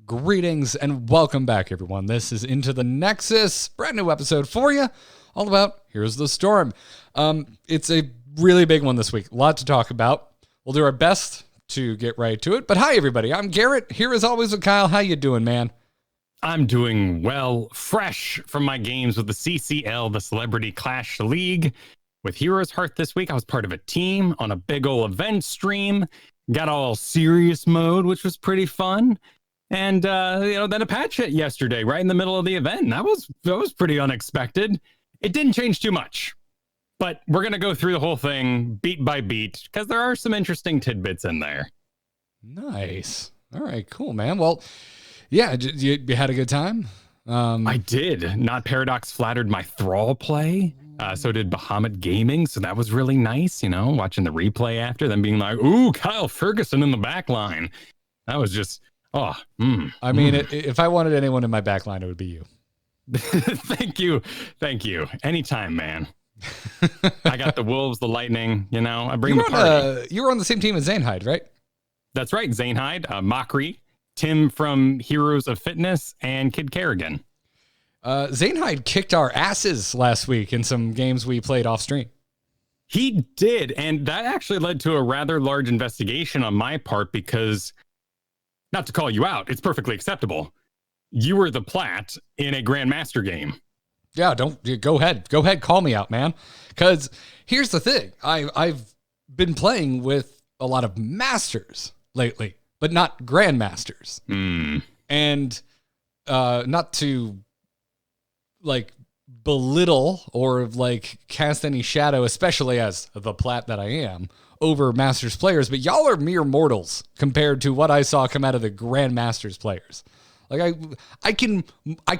Greetings and welcome back, everyone. This is Into the Nexus, brand new episode for you, all about Here's the Storm. It's a really big one this week, a lot to talk about. We'll do our best to get right to it. But hi, everybody. I'm Garrett, here as always with Kyle. How you doing, man? I'm doing well, fresh from my games with the CCL, the Celebrity Clash League. With Heroes Heart this week, I was part of a team on a big ol' event stream. Got all serious mode, which was pretty fun. And, then a patch hit yesterday, right in the middle of the event. And that was pretty unexpected. It didn't change too much. But we're going to go through the whole thing beat by beat, because there are some interesting tidbits in there. Nice. All right, cool, man. Well, yeah, you had a good time? I did. Not Paradox flattered my Thrall play. So did Bahamut Gaming. So that was really nice, watching the replay after, them being like, ooh, Kyle Fergusson in the back line. That was just, if I wanted anyone in my back line, it would be you. Thank you. Anytime, man. I got the Wolves, the Lightning, I bring the party. You were on the same team as Zanehyde, right? That's right. Zanehyde, Mockery, Tim from Heroes of Fitness, and Kid Kerrigan. Zanehyde kicked our asses last week in some games we played off stream. He did, and that actually led to a rather large investigation on my part because, not to call you out, it's perfectly acceptable. You were the plat in a Grandmaster game. Yeah, go ahead, call me out, man. Because here's the thing, I've been playing with a lot of masters lately, but not Grandmasters. And not to belittle or cast any shadow, especially as the plat that I am, over Masters players, but y'all are mere mortals compared to what I saw come out of the Grandmasters players. I can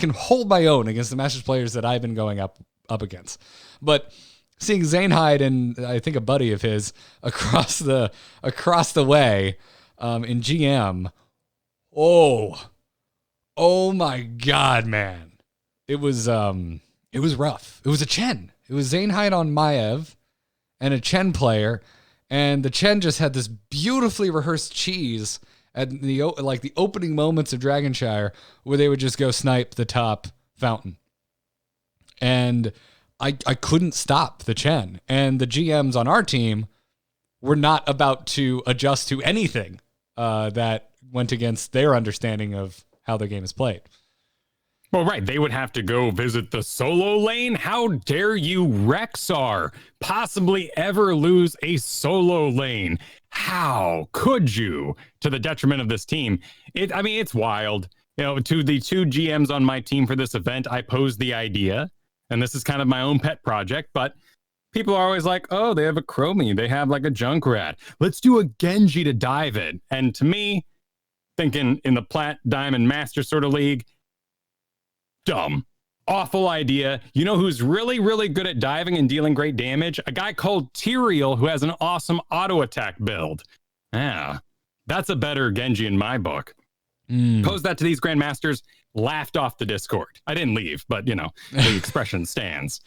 hold my own against the Masters players that I've been going up against. But seeing Zanehyde and I think a buddy of his across the way in GM, oh my God, man. It was rough. It was a Chen. It was Zanehyde on Maev and a Chen player, and the Chen just had this beautifully rehearsed cheese at the opening moments of Dragonshire where they would just go snipe the top fountain. And I couldn't stop the Chen. And the GMs on our team were not about to adjust to anything that went against their understanding of how the game is played. Well, right. They would have to go visit the solo lane. How dare you, Rexar, possibly ever lose a solo lane? How could you, to the detriment of this team? It's wild. To the two GMs on my team for this event, I posed the idea, and this is kind of my own pet project, but people are always like, oh, they have a Chromie. They have a Junkrat. Let's do a Genji to dive it. And to me, thinking in the Plat, Diamond, Master sort of league, dumb, awful idea. You know who's really, really good at diving and dealing great damage? A guy called Thrall who has an awesome auto attack build. Yeah, that's a better Genji in my book. Posed that to these Grandmasters, laughed off the Discord. I didn't leave, but the expression stands.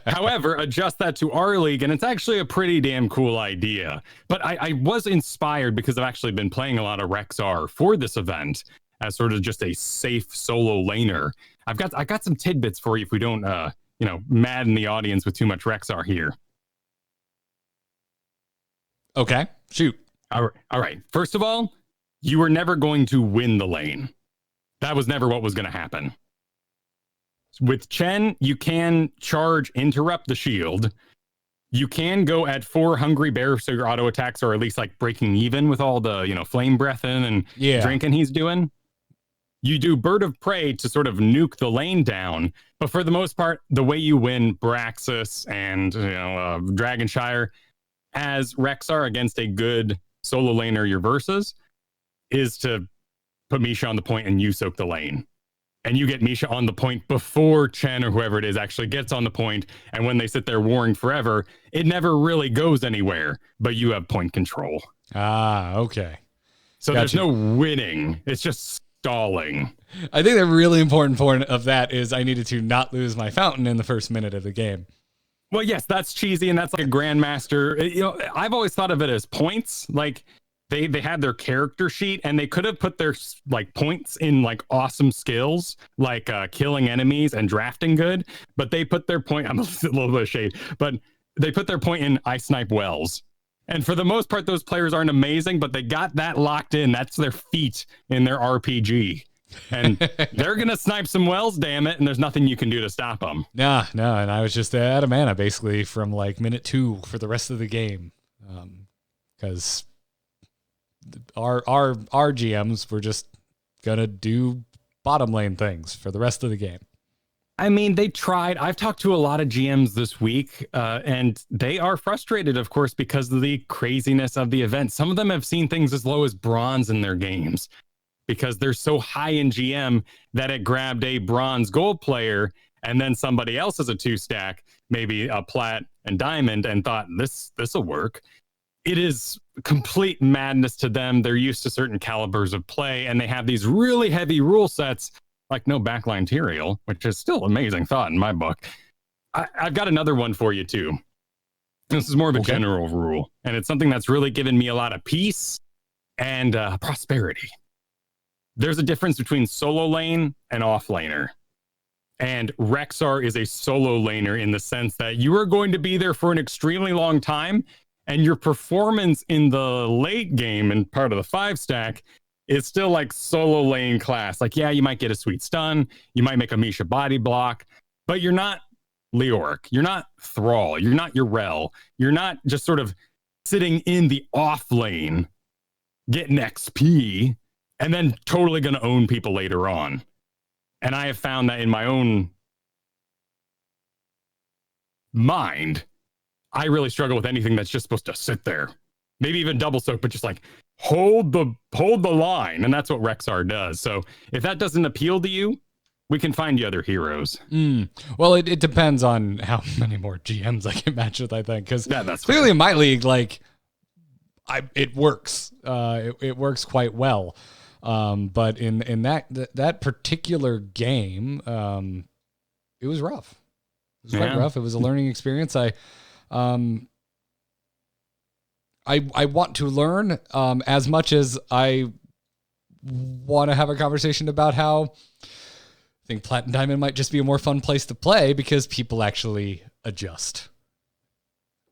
However, adjust that to our league, and it's actually a pretty damn cool idea. But I was inspired because I've actually been playing a lot of Rexar for this event as sort of just a safe solo laner. I got some tidbits for you if we don't, madden the audience with too much Rexar here. Okay, shoot. All right. First of all, you were never going to win the lane. That was never what was going to happen. With Chen, you can charge, interrupt the shield. You can go at 4 Hungry Bear, so your auto attacks are at least breaking even with all the, flame breathing and drinking he's doing. You do Bird of Prey to sort of nuke the lane down, but for the most part, the way you win Braxis and Dragonshire as Rexar against a good solo laner your versus is to put Misha on the point and you soak the lane. And you get Misha on the point before Chen or whoever it is actually gets on the point, and when they sit there warring forever, it never really goes anywhere, but you have point control. Ah, okay. So there's no winning. It's just stalling. I think the really important point of that is I needed to not lose my fountain in the first minute of the game. Well, yes, that's cheesy, and that's like a Grandmaster. I've always thought of it as points. they had their character sheet, and they could have put their like points in like awesome skills, like killing enemies and drafting good. But they put their point. I'm a little bit of shade, but they put their point in I snipe wells. And for the most part, those players aren't amazing, but they got that locked in. That's their feat in their RPG. And they're going to snipe some wells, damn it. And there's nothing you can do to stop them. No. And I was just out of mana basically from like minute 2 for the rest of the game. Because our GMs were just going to do bottom lane things for the rest of the game. I mean, they tried. I've talked to a lot of GMs this week, and they are frustrated, of course, because of the craziness of the event. Some of them have seen things as low as bronze in their games because they're so high in GM that it grabbed a bronze gold player, and then somebody else has a 2-stack, maybe a plat and diamond, and thought this will work. It is complete madness to them. They're used to certain calibers of play, and they have these really heavy rule sets like no backline Tyrael, which is still amazing thought in my book. I've got another one for you too. This is more of a general rule, and it's something that's really given me a lot of peace and prosperity. There's a difference between solo lane and offlaner. And Rexxar is a solo laner in the sense that you are going to be there for an extremely long time, and your performance in the late game and part of the 5-stack is still like solo lane class. Like, yeah, you might get a sweet stun, you might make a Misha body block, but you're not Leoric, you're not Thrall, you're not Yrel, you're not just sort of sitting in the off lane, getting XP, and then totally going to own people later on. And I have found that in my own mind, I really struggle with anything that's just supposed to sit there. Maybe even double soak, but just like hold the line. And that's what Rexxar does. So if that doesn't appeal to you, we can find you other heroes. Well, it depends on how many more GMs I can match with, I think. Because that's clearly fair. in my league, like, it works. It works quite well. But in that particular game, it was rough. It was quite rough. It was a learning experience. I want to learn as much as I want to have a conversation about how I think Plat and Diamond might just be a more fun place to play because people actually adjust.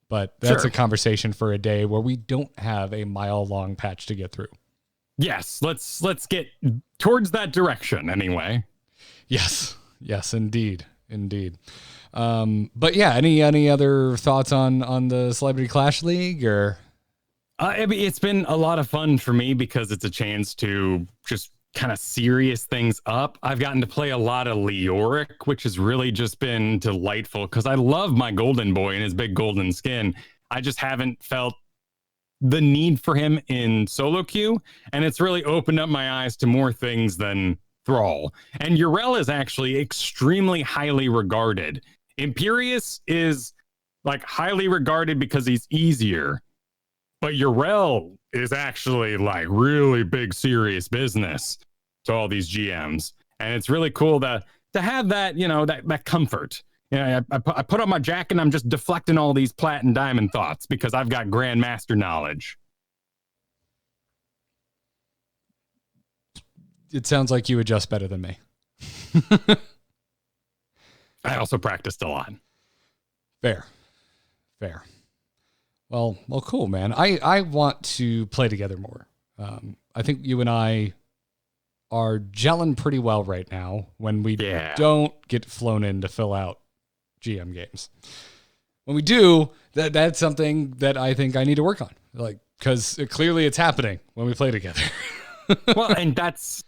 But that's a conversation for a day where we don't have a mile-long patch to get through. Yes, let's get towards that direction anyway. Yes, indeed. But yeah, any other thoughts on the Celebrity Clash League or? I mean, it's been a lot of fun for me because it's a chance to just kind of serious things up. I've gotten to play a lot of Leoric, which has really just been delightful because I love my golden boy and his big golden skin. I just haven't felt the need for him in solo queue, and it's really opened up my eyes to more things than Thrall. And Yrel is actually extremely highly regarded. Imperius is like highly regarded because he's easier, but Yrel is actually like really big serious business to all these GMs, and it's really cool to have that, you know, that comfort. Yeah, I put on my jacket and I'm just deflecting all these plat and diamond thoughts because I've got grandmaster knowledge. It sounds like you adjust better than me. I also practiced a lot. Fair. Well, cool, man. I want to play together more. I think you and I are gelling pretty well right now when we don't get flown in to fill out GM games. When we do, that's something that I think I need to work on. Like, because clearly it's happening when we play together. Well, and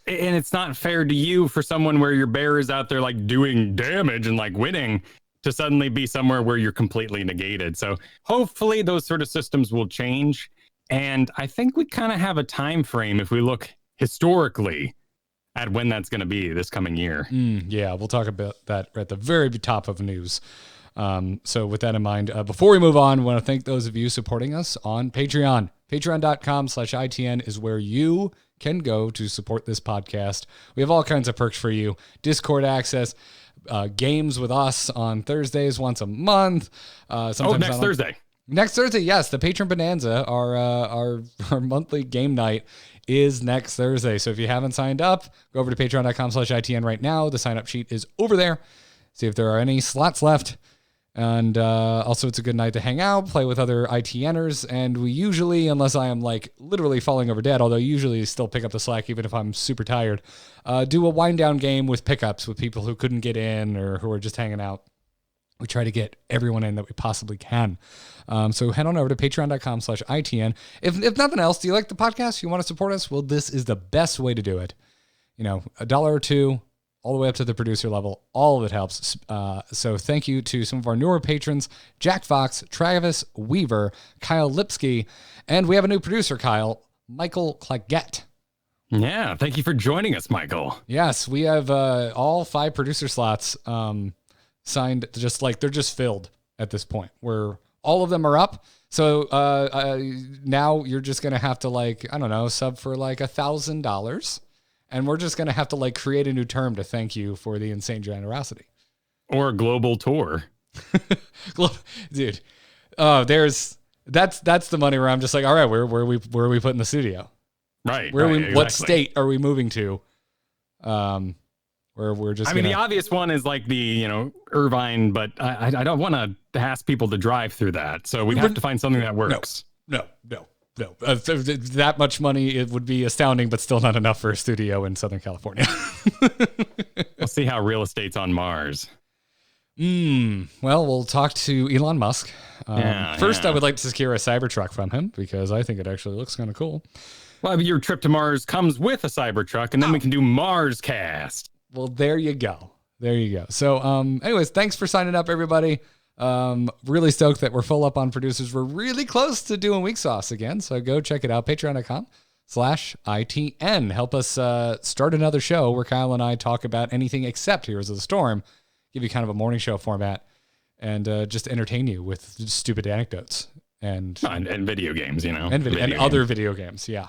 it's not fair to you for someone where your bear is out there like doing damage and like winning to suddenly be somewhere where you're completely negated. So hopefully those sort of systems will change. And I think we kind of have a time frame if we look historically at when that's going to be this coming year. Yeah, we'll talk about that at the very top of news. So with that in mind, before we move on, I want to thank those of you supporting us on Patreon. Patreon.com/ITN is where you can go to support this podcast. We have all kinds of perks for you. Discord access, games with us on Thursdays once a month. Sometimes next Thursday. Next Thursday, yes, the Patron Bonanza, our monthly game night is next Thursday. So if you haven't signed up, go over to patreon.com/ITN right now. The sign up sheet is over there. See if there are any slots left. And also, it's a good night to hang out, play with other ITNers. And we usually, unless I am like literally falling over dead, although usually still pick up the slack even if I'm super tired, do a wind down game with pickups with people who couldn't get in or who are just hanging out. We try to get everyone in that we possibly can. So head on over to patreon.com/ITN. If nothing else, do you like the podcast? You want to support us? Well, this is the best way to do it. You know, $1 or $2, all the way up to the producer level. All of it helps. So thank you to some of our newer patrons, Jack Fox, Travis Weaver, Kyle Lipsky, and we have a new producer, Kyle, Michael Claggett. Yeah, thank you for joining us, Michael. Yes, we have all 5 producer slots signed, just like they're just filled at this point where all of them are up. So now you're just going to have to like, I don't know, sub for like $1,000. And we're just going to have to like create a new term to thank you for the insane generosity. Or a global tour. Dude. Oh, that's the money where I'm just like, all right, where are we putting the studio? Right. Exactly. What state are we moving to? Where we're just the obvious one is like the, Irvine, but I don't want to ask people to drive through that. So we'd have to find something that works. No. That much money, it would be astounding, but still not enough for a studio in Southern California. We'll see how real estate's on Mars. Well, we'll talk to Elon Musk. First, I would like to secure a Cybertruck from him because I think it actually looks kind of cool. Well, your trip to Mars comes with a Cybertruck, and then we can do Mars Cast. Well, there you go. So, anyways, thanks for signing up, everybody. Really stoked that we're full up on producers. We're really close to doing Weak Sauce again. So go check it out. Patreon.com/ITN. Help us start another show where Kyle and I talk about anything except Heroes of the Storm. Give you kind of a morning show format and just entertain you with stupid anecdotes and video games, and other video games. Yeah.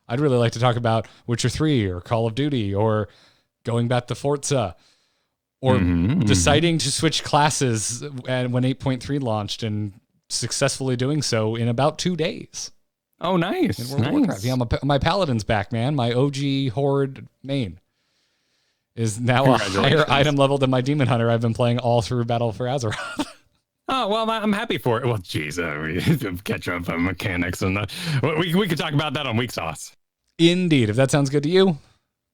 I'd really like to talk about Witcher 3 or Call of Duty or going back to Forza. Or deciding to switch classes when 8.3 launched and successfully doing so in about 2 days. Oh, nice. In World of Warcraft. Yeah, my Paladin's back, man. My OG Horde main is now a higher item level than my Demon Hunter I've been playing all through Battle for Azeroth. Oh, well, I'm happy for it. Well, geez, we catch up on mechanics. And we could talk about that on Weak Sauce. Indeed. If that sounds good to you,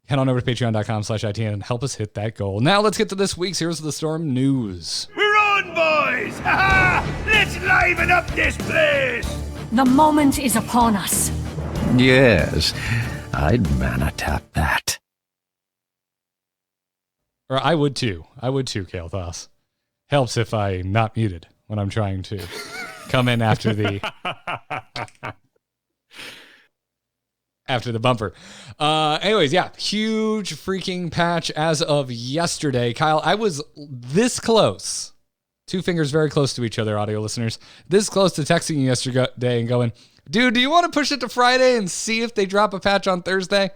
head on over to patreon.com/ITN and help us hit that goal. Now let's get to this week's Heroes of the Storm news. We're on, boys! Ha-ha! Let's liven up this place! The moment is upon us. Yes, I'd mana tap that. Or I would too, Kale Thos. Helps if I'm not muted when I'm trying to come in after the... after the bumper. Anyways, yeah, huge freaking patch as of yesterday. Kyle, I was this close, 2 fingers very close to each other, audio listeners, this close to texting you yesterday and going, dude, do you want to push it to Friday and see if they drop a patch on Thursday?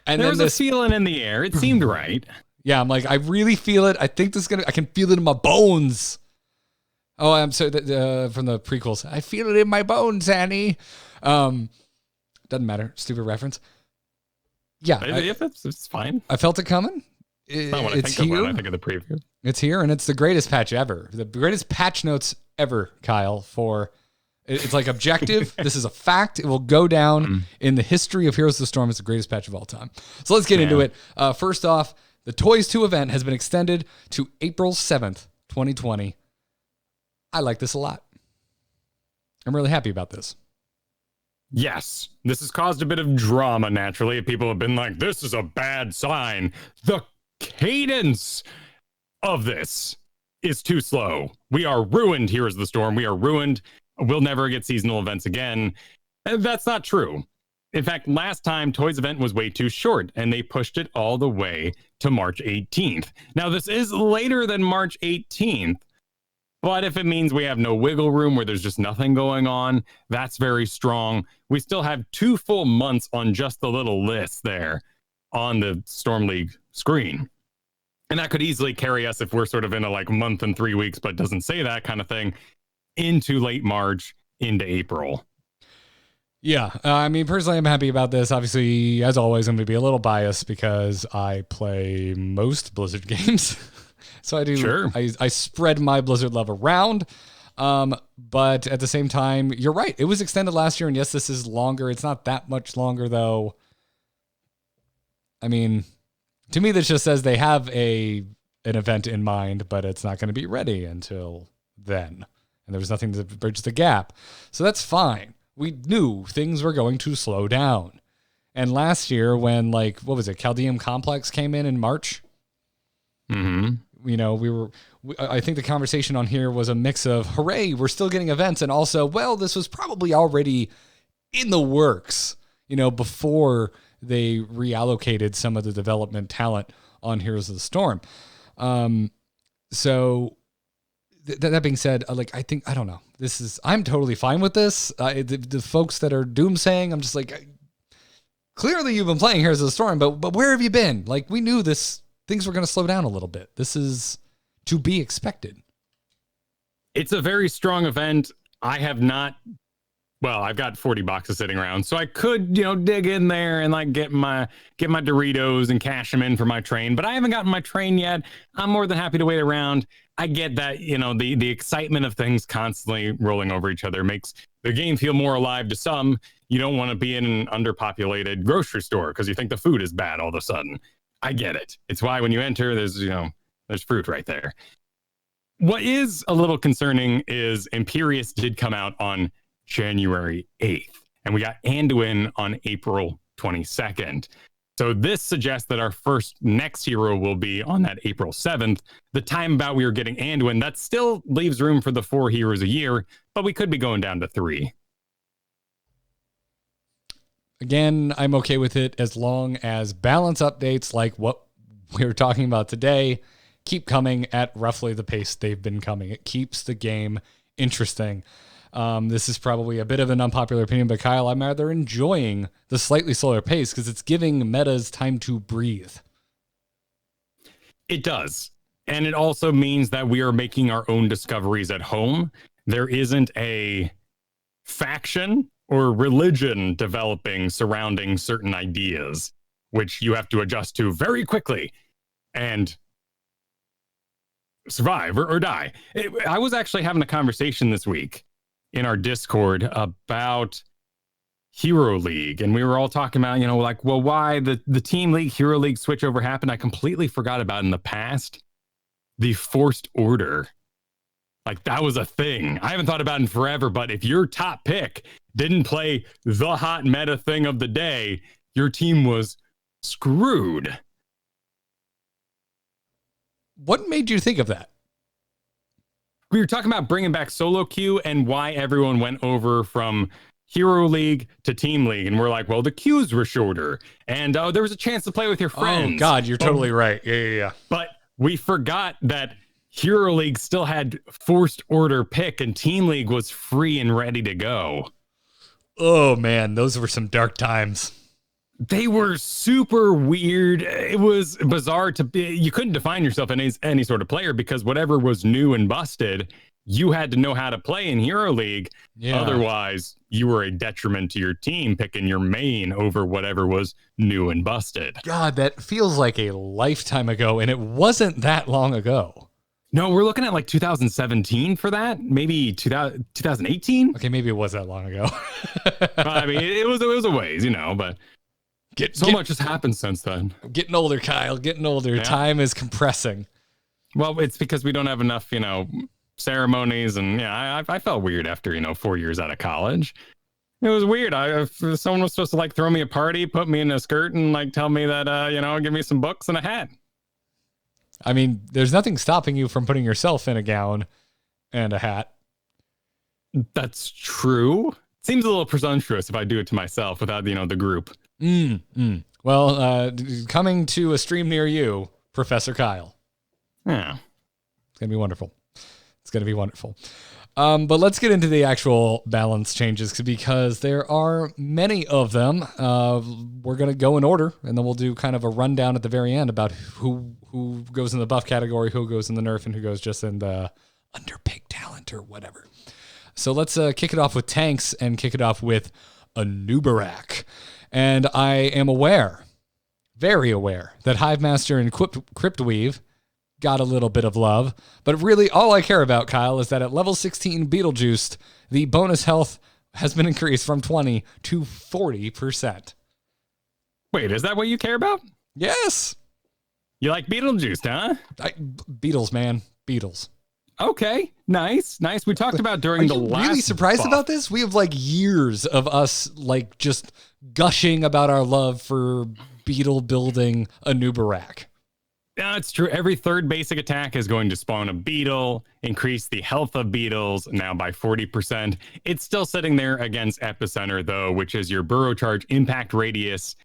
And there was a feeling in the air. It seemed right. Yeah, I'm like, I really feel it. I think this is I can feel it in my bones. Oh, I'm sorry, from the prequels. I feel it in my bones, Annie. Doesn't matter. Stupid reference. Yeah. It's fine. I felt it coming. It's here. When I think of the preview. It's here, and it's the greatest patch ever. The greatest patch notes ever, Kyle, it's like objective. This is a fact. It will go down in the history of Heroes of the Storm as the greatest patch of all time. So let's get into it. First off, the Toys 2 event has been extended to April 7th, 2020. I like this a lot. I'm really happy about this. Yes, this has caused a bit of drama, naturally. People have been like, this is a bad sign. The cadence of this is too slow. We are ruined, Heroes of the Storm. We are ruined. We'll never get seasonal events again. And that's not true. In fact, last time Toys event was way too short, and they pushed it all the way to March 18th. Now, this is later than March 18th, but if it means we have no wiggle room where there's just nothing going on, that's very strong. We still have 2 full months on just the little list there on the Storm League screen. And that could easily carry us if we're sort of in a like month and 3 weeks, but doesn't say that kind of thing. into late March, into April. Yeah, I mean, personally, I'm happy about this. Obviously, as always, I'm going to be a little biased because I play most Blizzard games. So I do. Sure. I spread my Blizzard love around. But at the same time, you're right. It was extended last year, and yes, this is longer. It's not that much longer, though. I mean, to me, this just says they have an event in mind, but it's not going to be ready until then. And there was nothing to bridge the gap. So that's fine. We knew things were going to slow down. And last year when, like, what was it? Chaldeum Complex came in March. Mm-hmm. You know, I think the conversation on here was a mix of, hooray, we're still getting events. And also, well, this was probably already in the works, you know, before they reallocated some of the development talent on Heroes of the Storm. So that being said, I don't know. I'm totally fine with this. The folks that are doomsaying, I'm just like, clearly you've been playing Heroes of the Storm, but where have you been? Like, we knew things were going to slow down a little bit. This is to be expected. It's a very strong event. I've got 40 boxes sitting around, so I could, dig in there and like get my Doritos and cash them in for my train, but I haven't gotten my train yet. I'm more than happy to wait around. I get that, the excitement of things constantly rolling over each other makes the game feel more alive to some. You don't want to be in an underpopulated grocery store because you think the food is bad all of a sudden. I get it. It's why when you enter, there's fruit right there. What is a little concerning is Imperius did come out on January 8th, and we got Anduin on April 22nd. So this suggests that our next hero will be on that April 7th. The time about we were getting Anduin, that still leaves room for the 4 heroes a year, but we could be going down to 3. Again, I'm okay with it as long as balance updates like what we're talking about today keep coming at roughly the pace they've been coming. It keeps the game interesting. This is probably a bit of an unpopular opinion, but Kyle, I'm rather enjoying the slightly slower pace because it's giving metas time to breathe. It does. And it also means that we are making our own discoveries at home. There isn't a faction or religion developing surrounding certain ideas, which you have to adjust to very quickly and survive or die. I was actually having a conversation this week in our Discord about Hero League, and we were all talking about, why the Team League, Hero League switchover happened. I completely forgot about in the past the forced order. Like, that was a thing. I haven't thought about it in forever, but if your top pick didn't play the hot meta thing of the day, your team was screwed. What made you think of that? We were talking about bringing back solo queue and why everyone went over from Hero League to Team League. And we're like, well, the queues were shorter. And there was a chance to play with your friends. Oh, God, you're totally right. Yeah. But we forgot that Hero League still had forced order pick and Team League was free and ready to go. Oh, man, those were some dark times. They were super weird. It was bizarre you couldn't define yourself as any sort of player because whatever was new and busted, you had to know how to play in Hero League. Yeah. Otherwise, you were a detriment to your team picking your main over whatever was new and busted. God, that feels like a lifetime ago, and it wasn't that long ago. No, we're looking at like 2017 for that. Maybe 2018. Okay, maybe it was that long ago. I mean, it was a ways, but much has happened since then. Getting older, Kyle. Getting older. Yeah. Time is compressing. Well, it's because we don't have enough, ceremonies, and I felt weird after 4 years out of college. It was weird. Someone was supposed to like throw me a party, put me in a skirt, and like tell me that give me some books and a hat. I mean, there's nothing stopping you from putting yourself in a gown and a hat. That's true. Seems a little presumptuous if I do it to myself without the group. Well, coming to a stream near you, Professor Kyle. Yeah. It's going to be wonderful. It's going to be wonderful. But let's get into the actual balance changes because there are many of them. We're going to go in order, and then we'll do kind of a rundown at the very end about who goes in the buff category, who goes in the nerf, and who goes just in the underpicked talent or whatever. So let's kick it off with tanks and kick it off with Anubarak. And I am aware, very aware, that Hivemaster and Cryptweave got a little bit of love. But really, all I care about, Kyle, is that at level 16 Beetlejuiced, the bonus health has been increased from 20 to 40%. Wait, is that what you care about? Yes. You like Beetlejuice, huh? Beatles, man. Beatles. Okay, nice. We talked about during the last. Are you really surprised about this? We have like years of us like just gushing about our love for beetle building Anubarak. Yeah, it's true. Every third basic attack is going to spawn a beetle, increase the health of beetles now by 40%. It's still sitting there against Epicenter, though, which is your burrow charge impact radius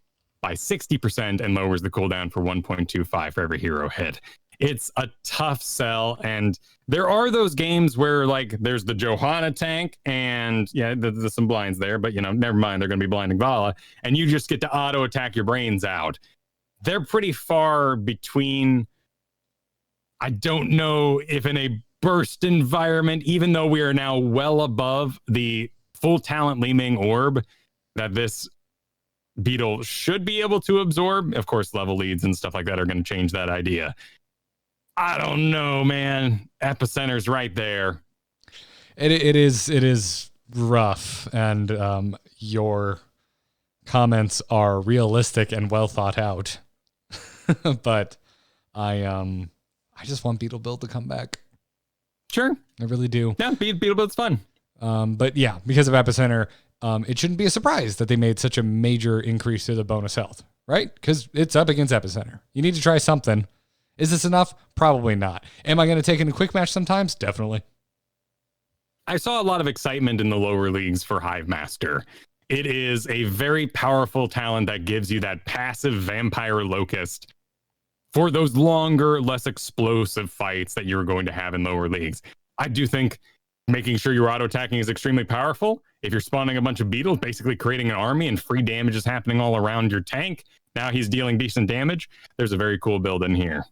by 60% and lowers the cooldown for 1.25 for every hero hit. It's a tough sell, and there are those games where, like, there's the Johanna tank, and yeah, there's some blinds there, but, you know, never mind, they're going to be blinding Vala, and you just get to auto-attack your brains out. They're pretty far between. I don't know if in a burst environment, even though we are now well above the full talent Li-Ming orb that this beetle should be able to absorb. Of course, level leads and stuff like that are going to change that idea. I don't know, man. Epicenter's right there. It is rough, and your comments are realistic and well thought out. But I just want Beetle Build to come back. Sure, I really do. Yeah, Beetle Build's fun. But yeah, because of Epicenter, it shouldn't be a surprise that they made such a major increase to the bonus health, right? Because it's up against Epicenter. You need to try something. Is this enough? Probably not. Am I going to take it in a quick match sometimes? Definitely. I saw a lot of excitement in the lower leagues for Hivemaster. It is a very powerful talent that gives you that passive vampire locust for those longer, less explosive fights that you're going to have in lower leagues. I do think making sure your auto-attacking is extremely powerful. If you're spawning a bunch of beetles, basically creating an army and free damage is happening all around your tank, now he's dealing decent damage. There's a very cool build in here.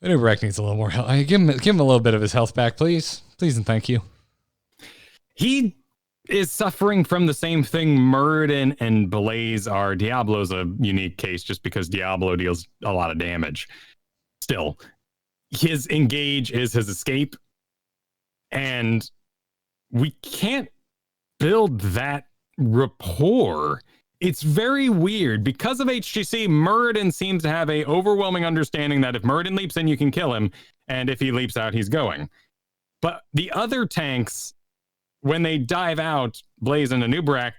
Anubarak needs a little more health. Give him a little bit of his health back, please. Please and thank you. He is suffering from the same thing Muradin and Blaze are. Diablo's a unique case just because Diablo deals a lot of damage. Still, his engage is his escape, and we can't build that rapport. It's very weird. Because of HGC, Muradin seems to have a overwhelming understanding that if Muradin leaps in, you can kill him, and if he leaps out, he's going. But the other tanks, when they dive out, Blaze and Anubarak,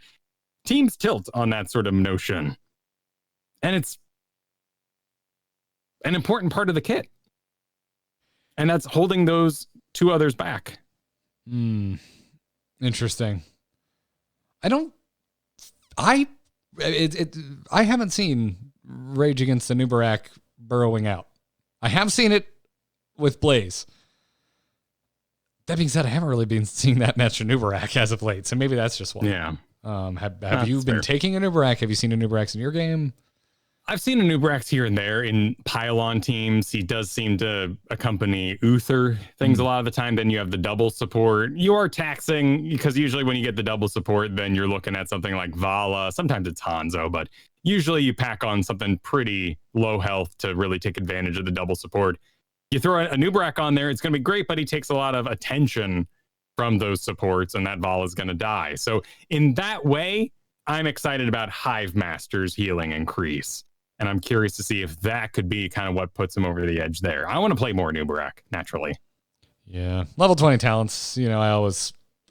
teams tilt on that sort of notion. And it's an important part of the kit. And that's holding those two others back. Interesting. I haven't seen Rage Against Anubarak burrowing out. I have seen it with Blaze. That being said, I haven't really been seeing that much Anubarak as of late, so maybe that's just why. Yeah. Have you been taking Anubarak? Have you seen Anubaraks in your game? I've seen Anubaraks here and there in pylon teams. He does seem to accompany Uther things a lot of the time. Then you have the double support. You are taxing, because usually when you get the double support, then you're looking at something like Vala. Sometimes it's Hanzo, but usually you pack on something pretty low health to really take advantage of the double support. You throw a Anubarak on there, it's going to be great, but he takes a lot of attention from those supports, and that Vala is going to die. So in that way, I'm excited about Hivemaster's healing increase. And I'm curious to see if that could be kind of what puts him over the edge there. I want to play more Anubarak, naturally. Yeah. Level 20 talents, I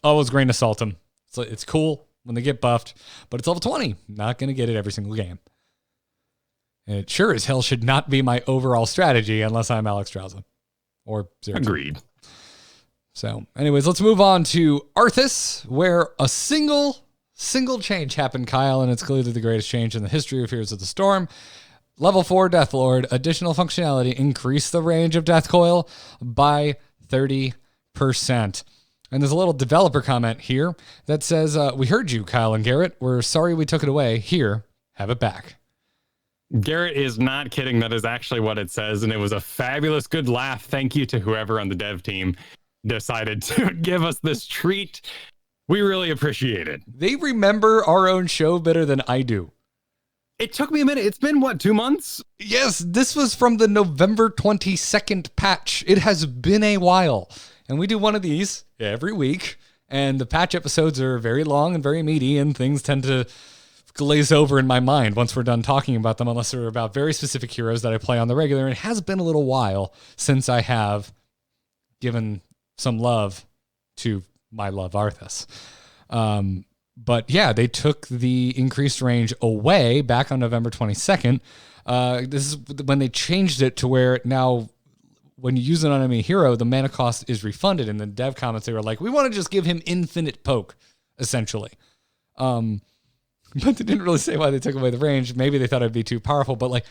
always grain of salt them. It's cool when they get buffed, but it's level 20. Not going to get it every single game. And it sure as hell should not be my overall strategy unless I'm Alex Drowsa or Zero. Agreed. So anyways, let's move on to Arthas, where a single change happened, Kyle, and it's clearly the greatest change in the history of Heroes of the Storm. Level 4 Deathlord, additional functionality, increase the range of Death Coil by 30%. And there's a little developer comment here that says, we heard you, Kyle and Garrett. We're sorry we took it away. Here, have it back. Garrett is not kidding. That is actually what it says. And it was a fabulous, good laugh. Thank you to whoever on the dev team. decided to give us this treat. We really appreciate it. They remember our own show better than I do. It took me a minute. It's been, what, 2 months? Yes, this was from the November 22nd patch. It has been a while. And we do one of these every week. And the patch episodes are very long and very meaty, and things tend to glaze over in my mind once we're done talking about them, unless they're about very specific heroes that I play on the regular. And it has been a little while since I have given some love to my love Arthas. But yeah, they took the increased range away back on November 22nd. This is when they changed it to where now when you use an enemy hero, the mana cost is refunded. In the dev comments, they were like, we want to just give him infinite poke, essentially. But they didn't really say why they took away the range. Maybe they thought it'd be too powerful, but like,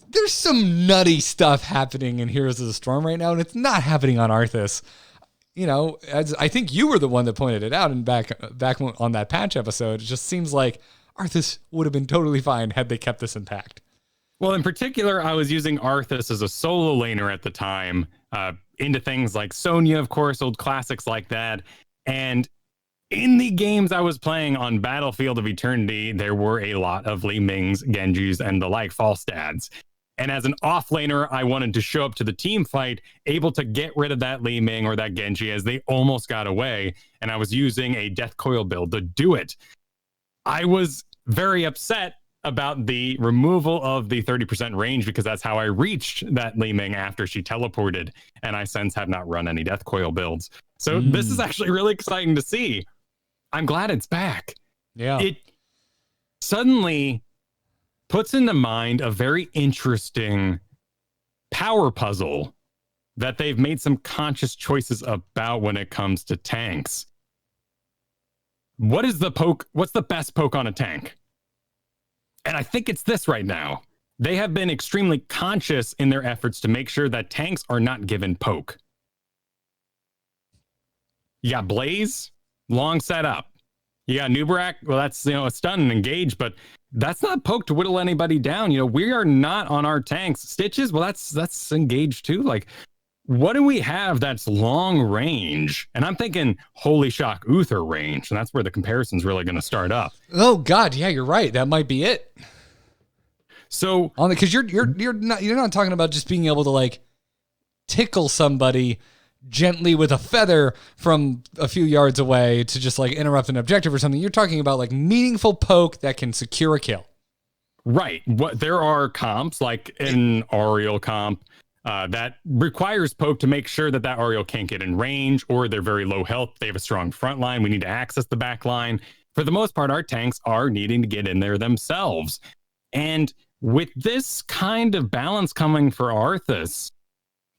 there's some nutty stuff happening in Heroes of the Storm right now, and it's not happening on Arthas. You know, as I think you were the one that pointed it out, and back on that patch episode, it just seems like Arthas would have been totally fine had they kept this intact. Well, in particular, I was using Arthas as a solo laner at the time, into things like Sonya, of course, old classics like that. And in the games I was playing on Battlefield of Eternity, there were a lot of Li Mings, Genjis, and the like Falstads. And as an offlaner, I wanted to show up to the team fight, able to get rid of that Li Ming or that Genji as they almost got away. And I was using a Death Coil build to do it. I was very upset about the removal of the 30% range because that's how I reached that Li Ming after she teleported. And I since have not run any Death Coil builds. So this is actually really exciting to see. I'm glad it's back. Yeah. It suddenly puts into mind a very interesting power puzzle that they've made some conscious choices about when it comes to tanks. What is the poke? What's the best poke on a tank? And I think it's this right now. They have been extremely conscious in their efforts to make sure that tanks are not given poke. You got Blaze, long setup. You got Nubarak, well, that's, a stun and engage, but that's not poke to whittle anybody down. We are not on our tanks. Stitches, well, that's engaged too. Like, what do we have that's long range? And I'm thinking Holy Shock Uther range, and that's where the comparison's really going to start up. Oh God, yeah, you're right. That might be it. So on because you're not talking about just being able to like tickle somebody gently with a feather from a few yards away to just like interrupt an objective or something. You're talking about like meaningful poke that can secure a kill. Right. What there are comps like an Ariel comp that requires poke to make sure that Ariel can't get in range, or they're very low health. They have a strong front line. We need to access the back line. For the most part, our tanks are needing to get in there themselves. And with this kind of balance coming for Arthas,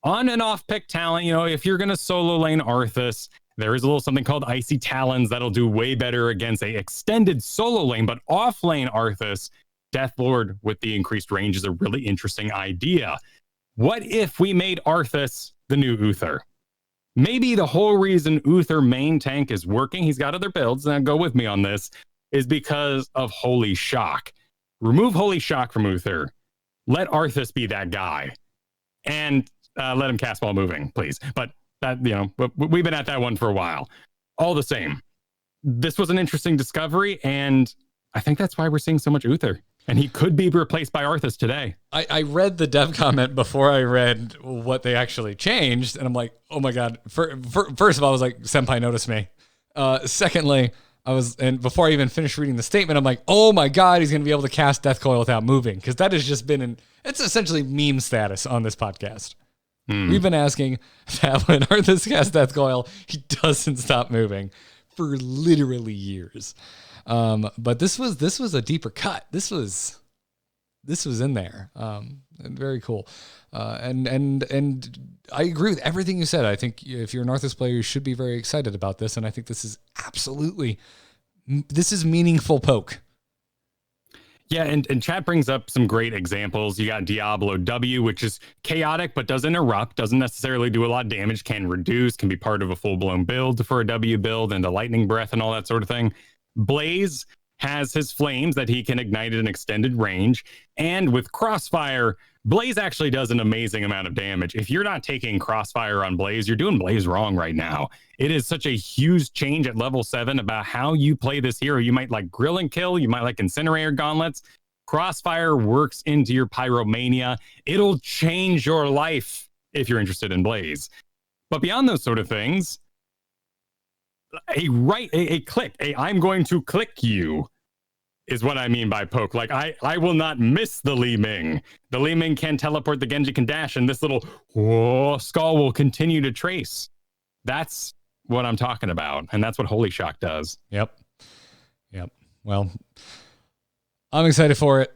on and off pick talent, if you're going to solo lane Arthas, there is a little something called Icy Talons that'll do way better against a extended solo lane, but off lane Arthas, Death Lord with the increased range is a really interesting idea. What if we made Arthas the new Uther? Maybe the whole reason Uther main tank is working, he's got other builds, and go with me on this, is because of Holy Shock. Remove Holy Shock from Uther. Let Arthas be that guy. And let him cast while moving, please. But that, we've been at that one for a while. All the same, this was an interesting discovery, and I think that's why we're seeing so much Uther. And he could be replaced by Arthas today. I read the dev comment before I read what they actually changed, and I'm like, oh my God. First of all, I was like, Senpai noticed me. Secondly, and before I even finished reading the statement, I'm like, oh my God, he's going to be able to cast Death Coil without moving. Because that has just been it's essentially meme status on this podcast. We've been asking that when Arthas casts Death Coil, he doesn't stop moving for literally years. But this was a deeper cut. This was in there. And very cool. And I agree with everything you said. I think if you're an Arthas player, you should be very excited about this. And I think this is meaningful poke. Yeah, and chat brings up some great examples. You got Diablo W, which is chaotic, but doesn't erupt, doesn't necessarily do a lot of damage, can reduce, can be part of a full-blown build for a W build, and a lightning breath and all that sort of thing. Blaze has his flames that he can ignite at an extended range. And with Crossfire, Blaze actually does an amazing amount of damage. If you're not taking Crossfire on Blaze, you're doing Blaze wrong right now. It is such a huge change at level 7 about how you play this hero. You might like Grill and Kill, you might like Incinerator Gauntlets. Crossfire works into your Pyromania. It'll change your life if you're interested in Blaze. But beyond those sort of things, a click, I'm going to click you is what I mean by poke. Like, I will not miss the Li Ming. The Li Ming can teleport, the Genji can dash, and this little skull will continue to trace. That's what I'm talking about, and that's what Holy Shock does. Yep. Well, I'm excited for it.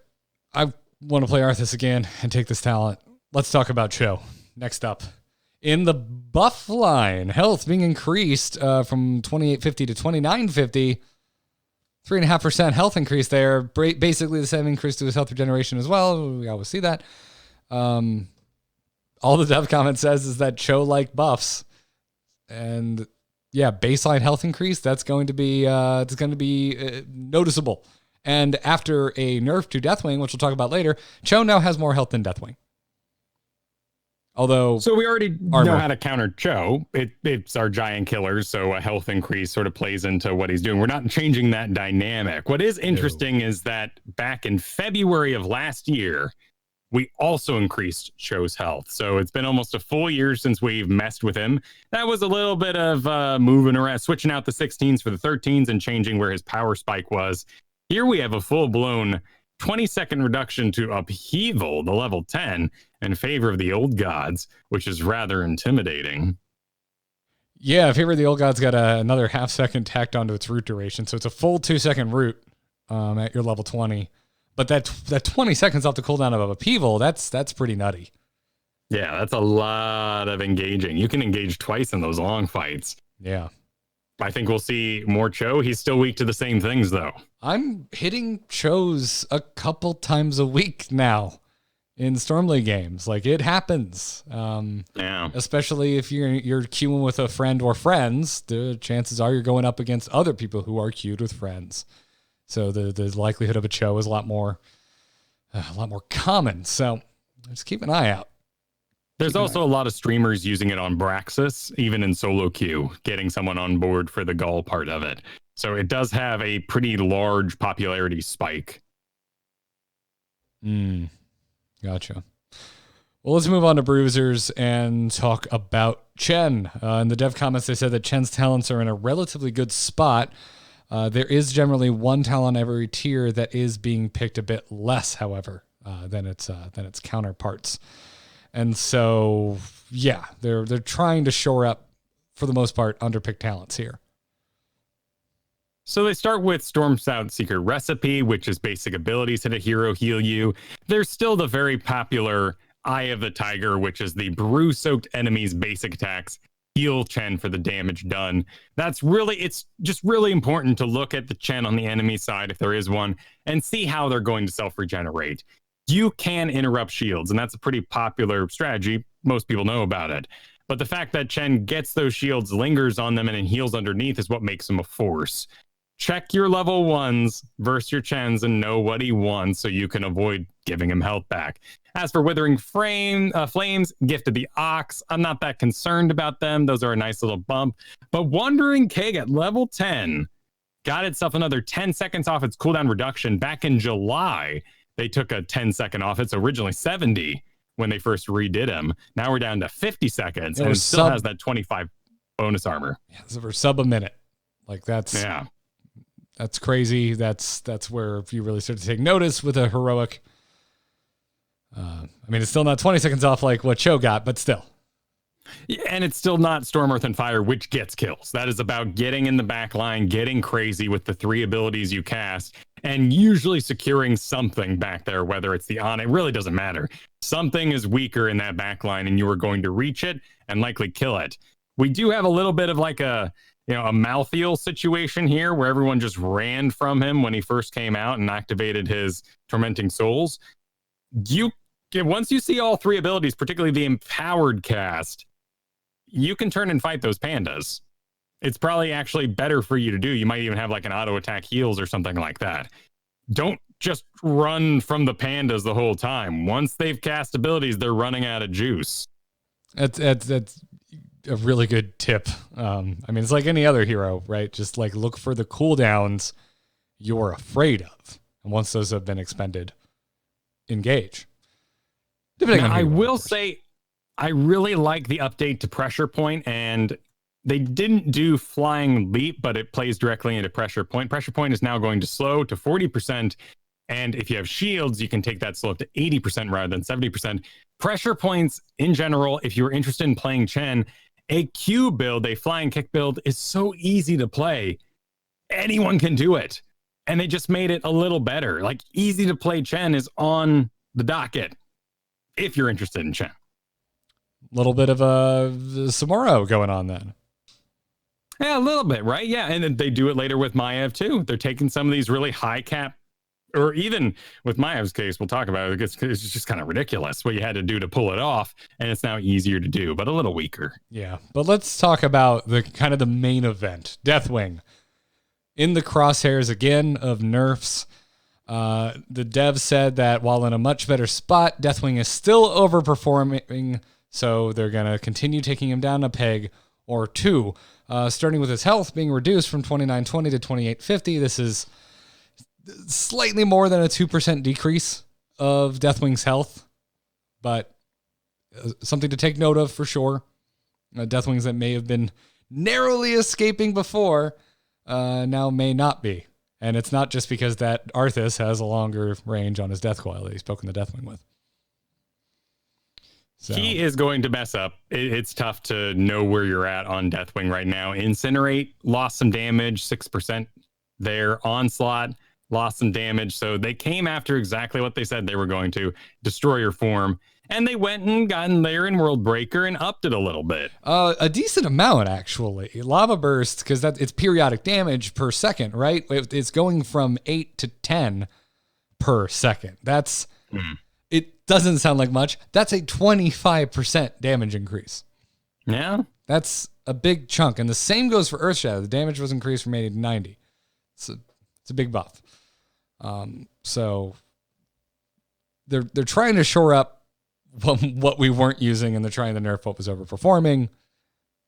I want to play Arthas again and take this talent. Let's talk about Cho. Next up. In the buff line, health being increased from 2850 to 2950. 3.5% health increase there. Basically the same increase to his health regeneration as well. We always see that. All the dev comment says is that Cho like buffs. And yeah, baseline health increase, that's going to be noticeable. And after a nerf to Deathwing, which we'll talk about later, Cho now has more health than Deathwing. Although, so we already know how to counter Cho. It's our giant killers, so a health increase sort of plays into what he's doing. We're not changing that dynamic. What is interesting is that back in February of last year, we also increased Cho's health. So it's been almost a full year since we've messed with him. That was a little bit of moving around, switching out the 16s for the 13s and changing where his power spike was. Here we have a full-blown 20-second reduction to Upheaval, the level 10, in favor of the Old Gods, which is rather intimidating. Yeah, Favor of the Old Gods got another half second tacked onto its root duration. So it's a full 2-second root at your level 20. But that 20 seconds off the cooldown of Upheaval, that's pretty nutty. Yeah, that's a lot of engaging. You can engage twice in those long fights. Yeah. I think we'll see more Cho. He's still weak to the same things, though. I'm hitting Chos a couple times a week now in Stormleague games. Like, it happens. Yeah. Especially if you're queuing with a friend or friends, the chances are you're going up against other people who are queued with friends. So the likelihood of a Cho is a lot more common. So just keep an eye out. There's also a lot of streamers using it on Braxis, even in solo queue, getting someone on board for the Gaul part of it. So it does have a pretty large popularity spike. Gotcha. Well, let's move on to Bruisers and talk about Chen. In the dev comments, they said that Chen's talents are in a relatively good spot. There is generally one talent every tier that is being picked a bit less, however, than its counterparts. And so, yeah, they're trying to shore up, for the most part, underpicked talents here. So they start with Storm Stout Seeker Recipe, which is basic abilities hit a hero, heal you. There's still the very popular Eye of the Tiger, which is the brew-soaked enemies' basic attacks. Heal Chen for the damage done. It's just really important to look at the Chen on the enemy side, if there is one, and see how they're going to self-regenerate. You can interrupt shields, and that's a pretty popular strategy. Most people know about it. But the fact that Chen gets those shields, lingers on them, and then heals underneath is what makes him a force. Check your level 1s versus your Chens and know what he wants so you can avoid giving him health back. As for Withering Flames, Gift of the Ox, I'm not that concerned about them. Those are a nice little bump. But Wandering Keg at level 10 got itself another 10 seconds off its cooldown reduction. Back in July, they took a 10-second off. It's originally 70 when they first redid him. Now we're down to 50 seconds, and it still has that 25 bonus armor. Yeah, so for sub a minute. Like, that's crazy. That's where if you really start to take notice with a heroic. I mean, it's still not 20 seconds off like what Cho got, but still. Yeah, and it's still not Storm, Earth, and Fire, which gets kills. That is about getting in the back line, getting crazy with the 3 abilities you cast, and usually securing something back there, whether it's the on. It really doesn't matter. Something is weaker in that back line, and you are going to reach it and likely kill it. We do have a little bit of like a Malthael situation here where everyone just ran from him when he first came out and activated his Tormenting Souls. Once you see all 3 abilities, particularly the Empowered cast, you can turn and fight those pandas. It's probably actually better for you to do. You might even have like an auto attack heals or something like that. Don't just run from the pandas the whole time. Once they've cast abilities, they're running out of juice. That's a really good tip. I mean, it's like any other hero, right? Just like look for the cooldowns you're afraid of. And once those have been expended, engage. Now, I will say, I really like the update to Pressure Point, and they didn't do Flying Leap, but it plays directly into Pressure Point. Pressure Point is now going to slow to 40%, and if you have shields, you can take that slow up to 80% rather than 70%. Pressure Points, in general, if you're interested in playing Chen, a Q build, a flying kick build, is so easy to play. Anyone can do it. And they just made it a little better. Like, easy to play Chen is on the docket if you're interested in Chen. A little bit of a Samuro going on then. Yeah, a little bit, right? Yeah, and then they do it later with Maiev too. They're taking some of these really high cap, or even with Maev's case, we'll talk about it. It's just kind of ridiculous what you had to do to pull it off, and it's now easier to do, but a little weaker. Yeah, but let's talk about the kind of the main event, Deathwing. In the crosshairs again of nerfs. The dev said that while in a much better spot, Deathwing is still overperforming, so they're going to continue taking him down a peg or two. Starting with his health being reduced from 2920 to 2850. This is slightly more than a 2% decrease of Deathwing's health, but something to take note of for sure. Deathwings that may have been narrowly escaping before now may not be. And it's not just because that Arthas has a longer range on his death coil that he's poking the Deathwing with. So. He is going to mess up. It's tough to know where you're at on Deathwing right now. Incinerate lost some damage, 6% there. Onslaught lost some damage. So they came after exactly what they said they were going to, Destroyer form. And they went and got in there in World Breaker and upped it a little bit. A decent amount, actually. Lava Burst, because it's periodic damage per second, right? It's going from 8 to 10 per second. That's... It doesn't sound like much. That's a 25% damage increase. Yeah. That's a big chunk. And the same goes for Earthshadow. The damage was increased from 80 to 90. It's a big buff. So they're trying to shore up what we weren't using, and they're trying to nerf what was overperforming.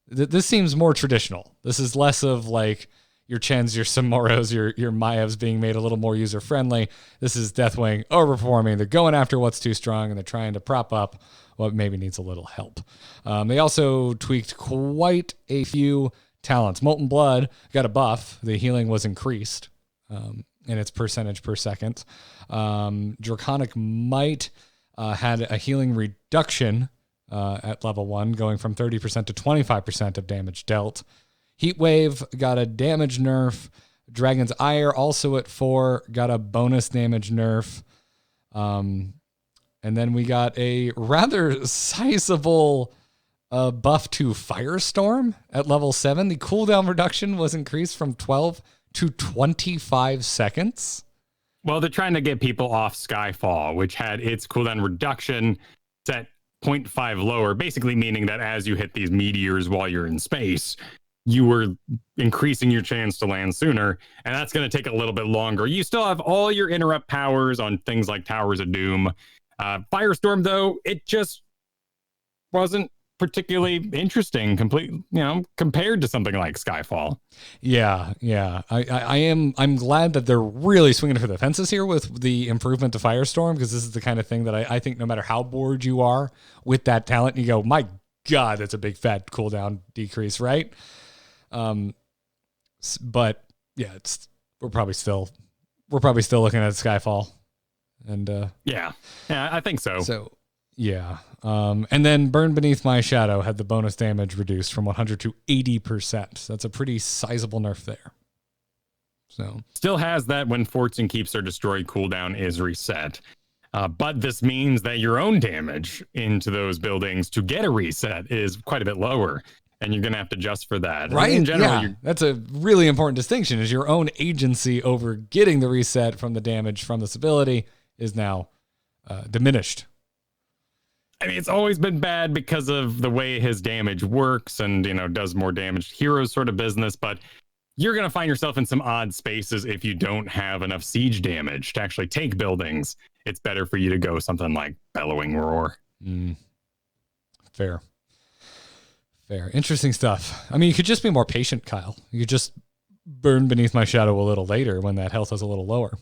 This seems more traditional. This is less of like your Chens, your Samuros, your Maevs being made a little more user-friendly. This is Deathwing overperforming. They're going after what's too strong, and they're trying to prop up what maybe needs a little help. They also tweaked quite a few talents. Molten Blood got a buff. The healing was increased in its percentage per second. Draconic Might had a healing reduction at level 1, going from 30% to 25% of damage dealt. Heatwave got a damage nerf. Dragon's Ire also at 4 got a bonus damage nerf. And then we got a rather sizable buff to Firestorm at level 7. The cooldown reduction was increased from 12 to 25 seconds. Well, they're trying to get people off Skyfall, which had its cooldown reduction set 0.5 lower, basically meaning that as you hit these meteors while you're in space, you were increasing your chance to land sooner, and that's going to take a little bit longer. You still have all your interrupt powers on things like Towers of Doom. Firestorm, though, it just wasn't particularly interesting, compared to something like Skyfall. Yeah. I'm glad that they're really swinging for the fences here with the improvement to Firestorm, because this is the kind of thing that I think no matter how bored you are with that talent, you go, my God, that's a big fat cooldown decrease, right? But yeah, we're probably still looking at Skyfall, and yeah, I think so. So yeah, and then Burn Beneath My Shadow had the bonus damage reduced from 100 to 80%. That's a pretty sizable nerf there. So still has that when forts and keeps are destroyed, cooldown is reset. But this means that your own damage into those buildings to get a reset is quite a bit lower. And you're going to have to adjust for that. Right. In general, yeah. That's a really important distinction, is your own agency over getting the reset from the damage from this ability is now diminished. I mean, it's always been bad because of the way his damage works and, does more damage to heroes sort of business. But you're going to find yourself in some odd spaces if you don't have enough siege damage to actually take buildings. It's better for you to go something like Bellowing Roar. Fair. Interesting stuff. I mean, you could just be more patient, Kyle. You could just burn beneath my shadow a little later when that health is a little lower.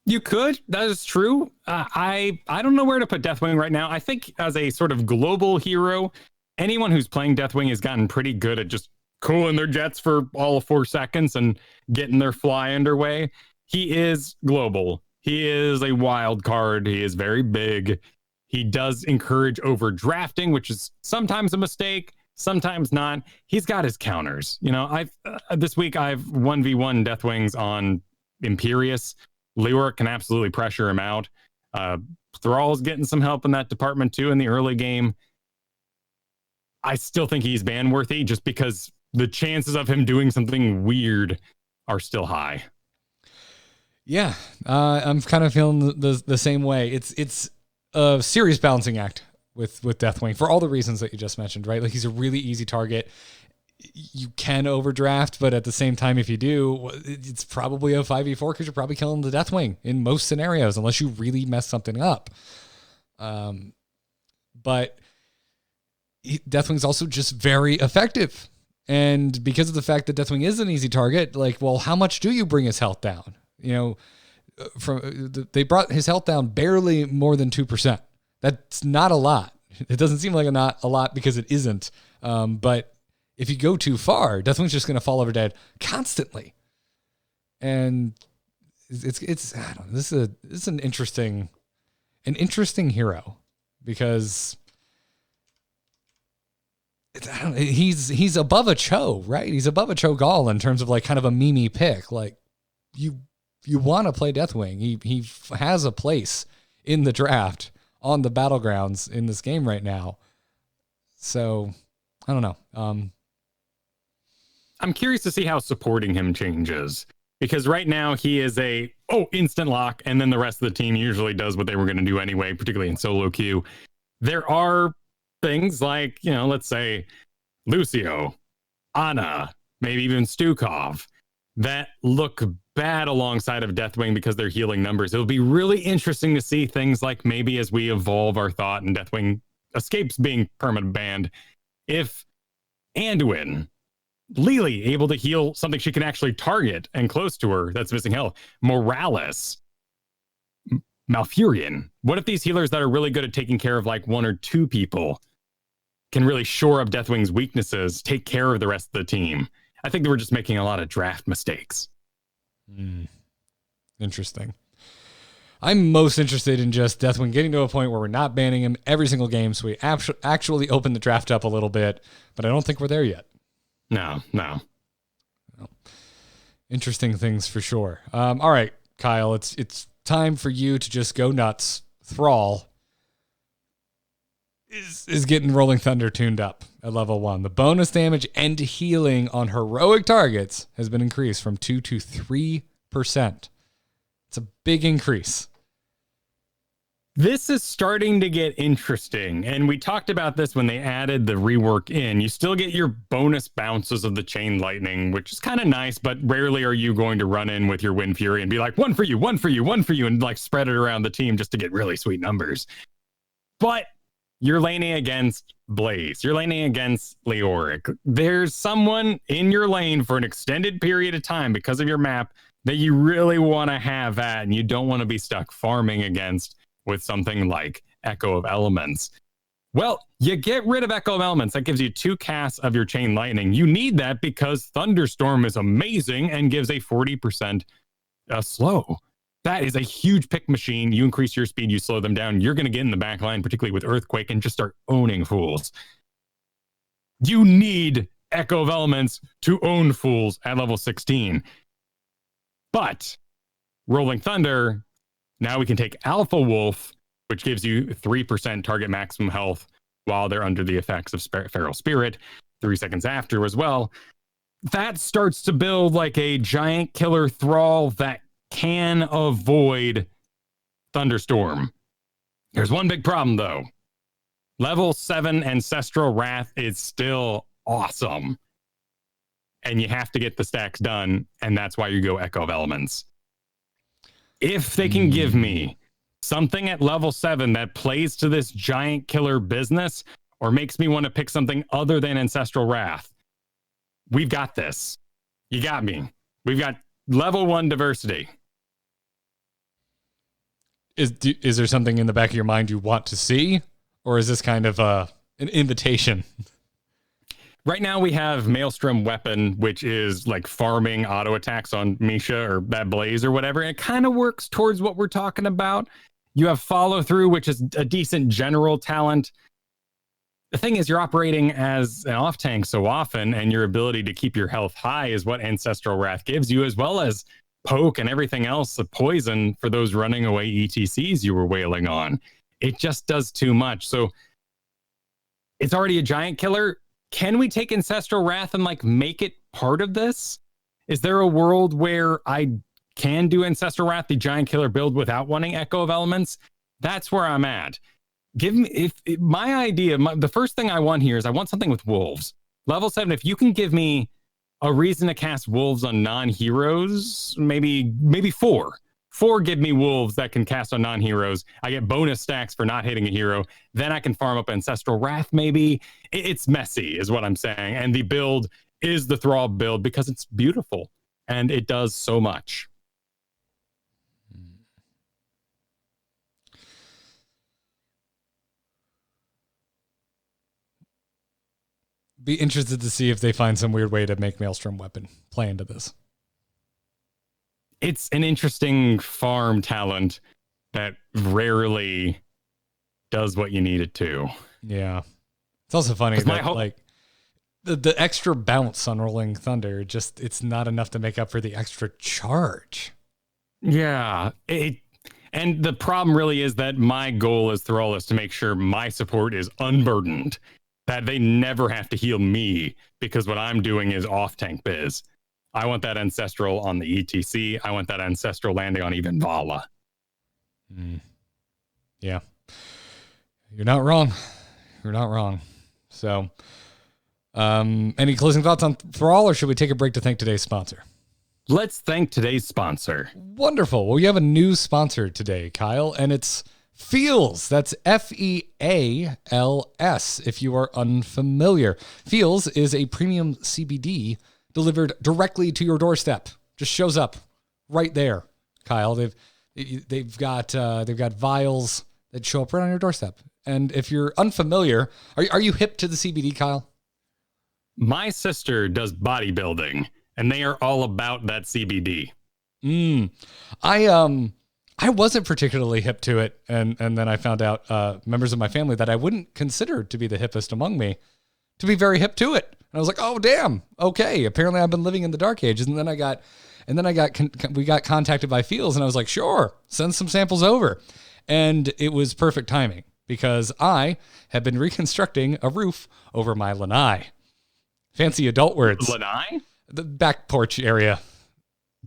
You could. That is true. I don't know where to put Deathwing right now. I think as a sort of global hero, anyone who's playing Deathwing has gotten pretty good at just cooling their jets for all of 4 seconds and getting their fly underway. He is global. He is a wild card. He is very big. He does encourage overdrafting, which is sometimes a mistake, sometimes not. He's got his counters. You know, this week I've 1v1 Deathwings on Imperius. Leoric can absolutely pressure him out. Thrall's getting some help in that department too in the early game. I still think he's ban worthy just because the chances of him doing something weird are still high. Yeah, I'm kind of feeling the same way. It's a serious balancing act with Deathwing for all the reasons that you just mentioned, right? Like, he's a really easy target. You can overdraft, but at the same time, if you do, it's probably a 5v4 because you're probably killing the Deathwing in most scenarios, unless you really mess something up. But Deathwing's also just very effective. And because of the fact that Deathwing is an easy target, like, well, how much do you bring his health down? You know, they brought his health down barely more than 2%. That's not a lot. It doesn't seem like not a lot because it isn't. But if you go too far, Deathwing's just going to fall over dead constantly. And it's I don't know, this is an interesting hero because he's above a Cho, right? He's above a Cho Gall in terms of like kind of a Mimi pick. Like, you want to play Deathwing. He has a place in the draft on the battlegrounds in this game right now. So I don't know. I'm curious to see how supporting him changes, because right now he is instant lock, and then the rest of the team usually does what they were going to do anyway, particularly in solo queue. There are things like, you know, let's say Lucio, Ana, maybe even Stukov, that look bad alongside of Deathwing because they're healing numbers. It'll be really interesting to see things like, maybe as we evolve our thought and Deathwing escapes being permanent banned, if Anduin, Lily able to heal something she can actually target and close to her that's missing health, Morales, Malfurion. What if these healers that are really good at taking care of like 1 or 2 people can really shore up Deathwing's weaknesses, take care of the rest of the team? I think they were just making a lot of draft mistakes. Interesting. I'm most interested in just Deathwing getting to a point where we're not banning him every single game, so we actually open the draft up a little bit, but I don't think we're there yet. No. Well, interesting things for sure. All right, Kyle, it's time for you to just go nuts. Thrall is getting Rolling Thunder tuned up at level 1. The bonus damage and healing on heroic targets has been increased from 2 to 3%. It's a big increase. This is starting to get interesting, and we talked about this when they added the rework in. You still get your bonus bounces of the chain lightning, which is kind of nice, but rarely are you going to run in with your Wind Fury and be like, 1 for you, 1 for you, 1 for you, and like spread it around the team just to get really sweet numbers. But you're laning against Blaze. You're laning against Leoric. There's someone in your lane for an extended period of time because of your map that you really want to have at, and you don't want to be stuck farming against with something like Echo of Elements. Well, you get rid of Echo of Elements. That gives you 2 casts of your Chain Lightning. You need that because Thunderstorm is amazing and gives a 40% slow. That is a huge pick machine. You increase your speed, you slow them down. You're going to get in the back line, particularly with Earthquake, and just start owning fools. You need Echo of Elements to own fools at level 16. But Rolling Thunder, now we can take Alpha Wolf, which gives you 3% target maximum health while they're under the effects of Feral Spirit, 3 seconds after as well. That starts to build like a giant killer Thrall that can avoid Thunderstorm. There's one big problem, though. Level 7 Ancestral Wrath is still awesome. and you have to get the stacks done, and that's why you go Echo of Elements. If they can give me something at level 7 that plays to this giant killer business or makes me want to pick something other than Ancestral Wrath, we've got this. You got me. We've got level 1 diversity. Is there something in the back of your mind you want to see? Or is this kind of an invitation? Right now we have Maelstrom Weapon, which is like farming auto attacks on Misha or that Blaze or whatever. And it kind of works towards what we're talking about. You have Follow Through, which is a decent general talent. The thing is, you're operating as an off tank so often, and your ability to keep your health high is what Ancestral Wrath gives you, as well as poke and everything else, the poison for those running away ETCs you were wailing on. It just does too much. So it's already a giant killer. Can we take Ancestral Wrath and like make it part of this? Is there a world where I can do Ancestral Wrath, the giant killer build, without wanting Echo of Elements? That's where I'm at. Give me my idea. The first thing I want here is I want something with wolves. Level 7, if you can give me a reason to cast wolves on non-heroes, maybe 4. 4 give me wolves that can cast on non-heroes. I get bonus stacks for not hitting a hero. Then I can farm up Ancestral Wrath maybe. It's messy is what I'm saying. And the build is the Thrall build because it's beautiful and it does so much. Be interested to see if they find some weird way to make Maelstrom Weapon play into this. It's an interesting farm talent that rarely does what you need it to. Yeah. It's also funny that like the extra bounce on Rolling Thunder, just it's not enough to make up for the extra charge. Yeah. And the problem really is that my goal as Thrall is to make sure my support is unburdened, that they never have to heal me because what I'm doing is off-tank biz. I want that Ancestral on the ETC. I want that Ancestral landing on even Vala. Yeah. You're not wrong. You're not wrong. So, any closing thoughts on Thrall, or should we take a break to thank today's sponsor? Let's thank today's sponsor. Wonderful. Well, we have a new sponsor today, Kyle, and it's Feels. That's Feals, if you are unfamiliar. Feels is a premium CBD delivered directly to your doorstep. Just shows up right there, Kyle. They've got vials that show up right on your doorstep. And if you're unfamiliar, are you hip to the CBD, Kyle? My sister does bodybuilding, and they are all about that CBD. I wasn't particularly hip to it, and then I found out members of my family that I wouldn't consider to be the hippest among me to be very hip to it. And I was like, oh damn, okay. Apparently, I've been living in the dark ages. And then we got contacted by Feels, and I was like, sure, send some samples over. And it was perfect timing because I had been reconstructing a roof over my lanai. Fancy adult words. Lanai? The back porch area.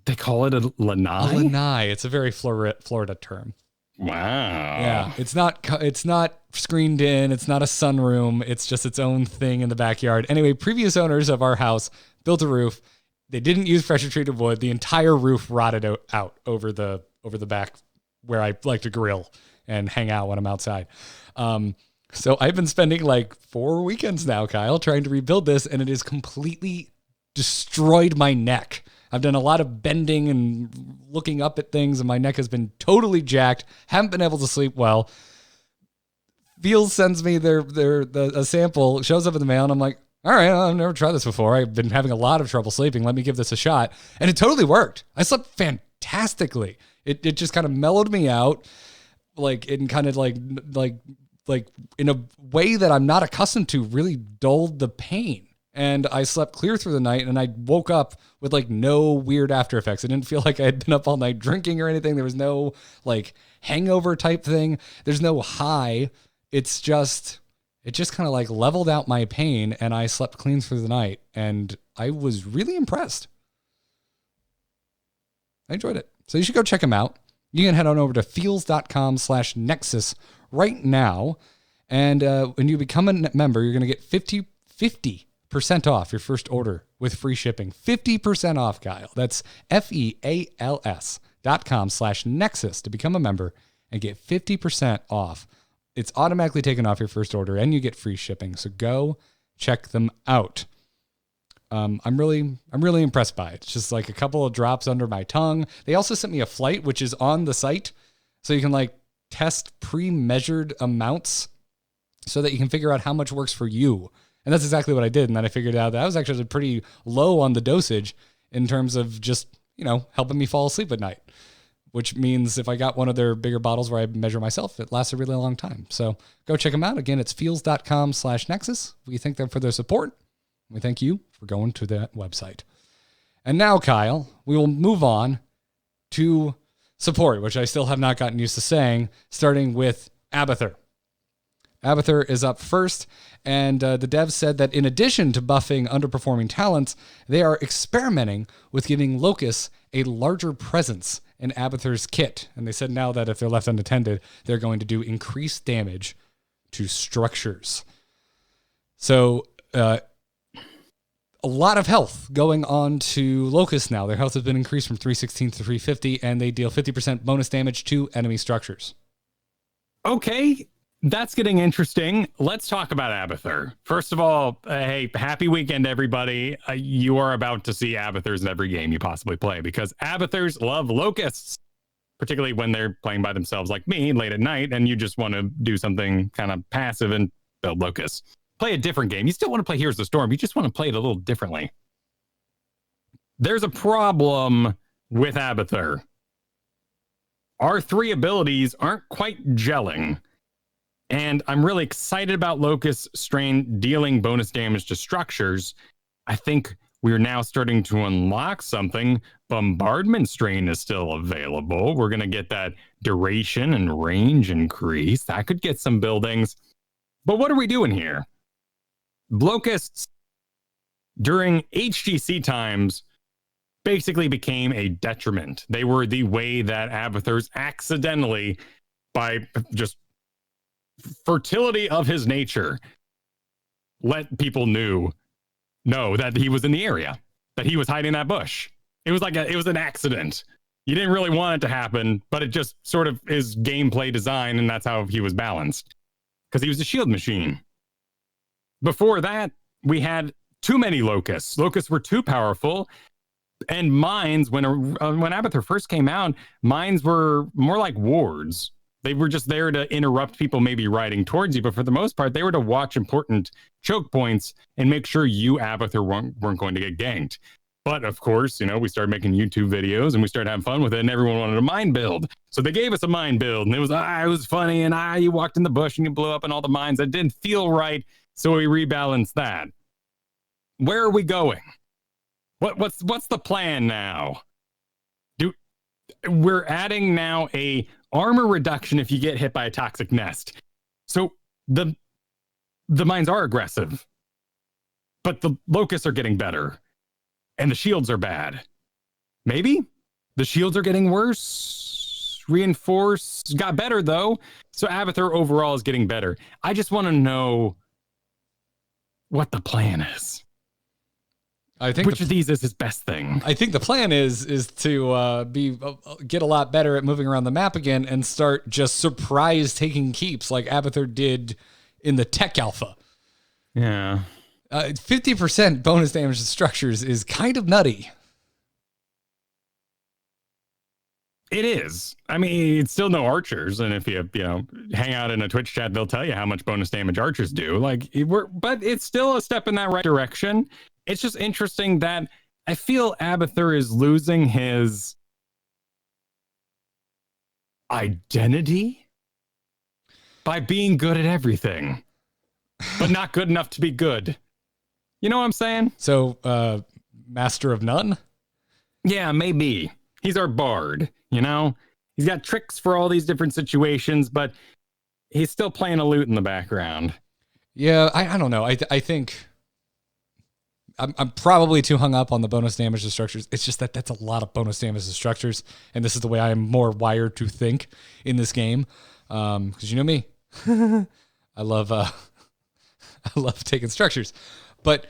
They call it a lanai? Lanai. It's a very Florida term. Wow. Yeah, it's not screened in. It's not a sunroom. It's just its own thing in the backyard. Anyway, previous owners of our house built a roof. They didn't use pressure treated wood. The entire roof rotted out over the back where I like to grill and hang out when I'm outside. So I've been spending like 4 weekends now, Kyle, trying to rebuild this, and it has completely destroyed my neck. I've done a lot of bending and looking up at things, and my neck has been totally jacked. Haven't been able to sleep well. Feels sends me a sample, shows up in the mail, and I'm like, all right, I've never tried this before. I've been having a lot of trouble sleeping. Let me give this a shot. And it totally worked. I slept fantastically. It just kind of mellowed me out, like in kind of like in a way that I'm not accustomed to, really dulled the pain. And I slept clear through the night, and I woke up with like no weird after effects. I didn't feel like I had been up all night drinking or anything. There was no like hangover type thing. There's no high. It just kind of like leveled out my pain, and I slept clean through the night, and I was really impressed. I enjoyed it. So you should go check them out. You can head on over to feels.com/Nexus right now. And when you become a member, you're going to get 50% off your first order with free shipping. 50% off, Kyle. That's FEALS.com/Nexus to become a member and get 50% off. It's automatically taken off your first order and you get free shipping. So go check them out. I'm really impressed by it. It's just like a couple of drops under my tongue. They also sent me a flight, which is on the site. So you can like test pre-measured amounts so that you can figure out how much works for you. And that's exactly what I did. And then I figured out that I was actually pretty low on the dosage in terms of just, helping me fall asleep at night, which means if I got one of their bigger bottles where I measure myself, it lasts a really long time. So go check them out. Again, it's feels.com/Nexus. We thank them for their support. We thank you for going to that website. And now, Kyle, we will move on to support, which I still have not gotten used to saying, starting with Abathur. Abathur is up first, and the devs said that in addition to buffing underperforming talents, they are experimenting with giving Locust a larger presence in Abathur's kit. And they said now that if they're left unattended, they're going to do increased damage to structures. So, a lot of health going on to Locust now. Their health has been increased from 316 to 350, and they deal 50% bonus damage to enemy structures. Okay, that's getting interesting. Let's talk about Abathur. First of all, hey, happy weekend, everybody. You are about to see Abathurs in every game you possibly play because Abathurs love Locusts, particularly when they're playing by themselves like me late at night, and you just want to do something kind of passive and build Locusts. Play a different game. You still want to play Here's the Storm. You just want to play it a little differently. There's a problem with Abathur. Our three abilities aren't quite gelling. And I'm really excited about Locust Strain dealing bonus damage to structures. I think we're now starting to unlock something. Bombardment Strain is still available. We're going to get that duration and range increase. That could get some buildings. But what are we doing here? Locusts, during HGC times, basically became a detriment. They were the way that Abathur's accidentally, by just fertility of his nature, let people know that he was in the area, that he was hiding that bush. It was an accident. You didn't really want it to happen, but it just sort of is gameplay design, and that's how he was balanced. Because he was a shield machine. Before that, we had too many Locusts. Locusts were too powerful. And mines, when Abathur first came out, mines were more like wards. They were just there to interrupt people maybe riding towards you. But for the most part, they were to watch important choke points and make sure you, Abathur, weren't going to get ganked. But of course, we started making YouTube videos and we started having fun with it, and everyone wanted a mine build. So they gave us a mine build, and it was funny, and you walked in the bush and you blew up in all the mines. That didn't feel right. So we rebalanced that. Where are we going? What's the plan now? We're adding now a armor reduction if you get hit by a toxic nest. So the mines are aggressive, but the Locusts are getting better, and the shields are bad. Maybe the shields are getting worse. Reinforced got better though, so Abathur overall is getting better. I just want to know what the plan is. I think which of these is his best thing? I think the plan is to get a lot better at moving around the map again and start just surprise taking keeps like Abathur did in the tech alpha. Yeah. 50% bonus damage to structures is kind of nutty. It is. I mean, it's still no archers, and if you hang out in a Twitch chat, they'll tell you how much bonus damage archers do. But it's still a step in that right direction. It's just interesting that I feel Abathur is losing his identity by being good at everything, but not good enough to be good. You know what I'm saying? So, master of none? Yeah, maybe. He's our bard, He's got tricks for all these different situations, but he's still playing a lute in the background. Yeah, I don't know. I think I'm probably too hung up on the bonus damage to structures. It's just that's a lot of bonus damage to structures, and this is the way I am more wired to think in this game. Because you know me, I love taking structures, but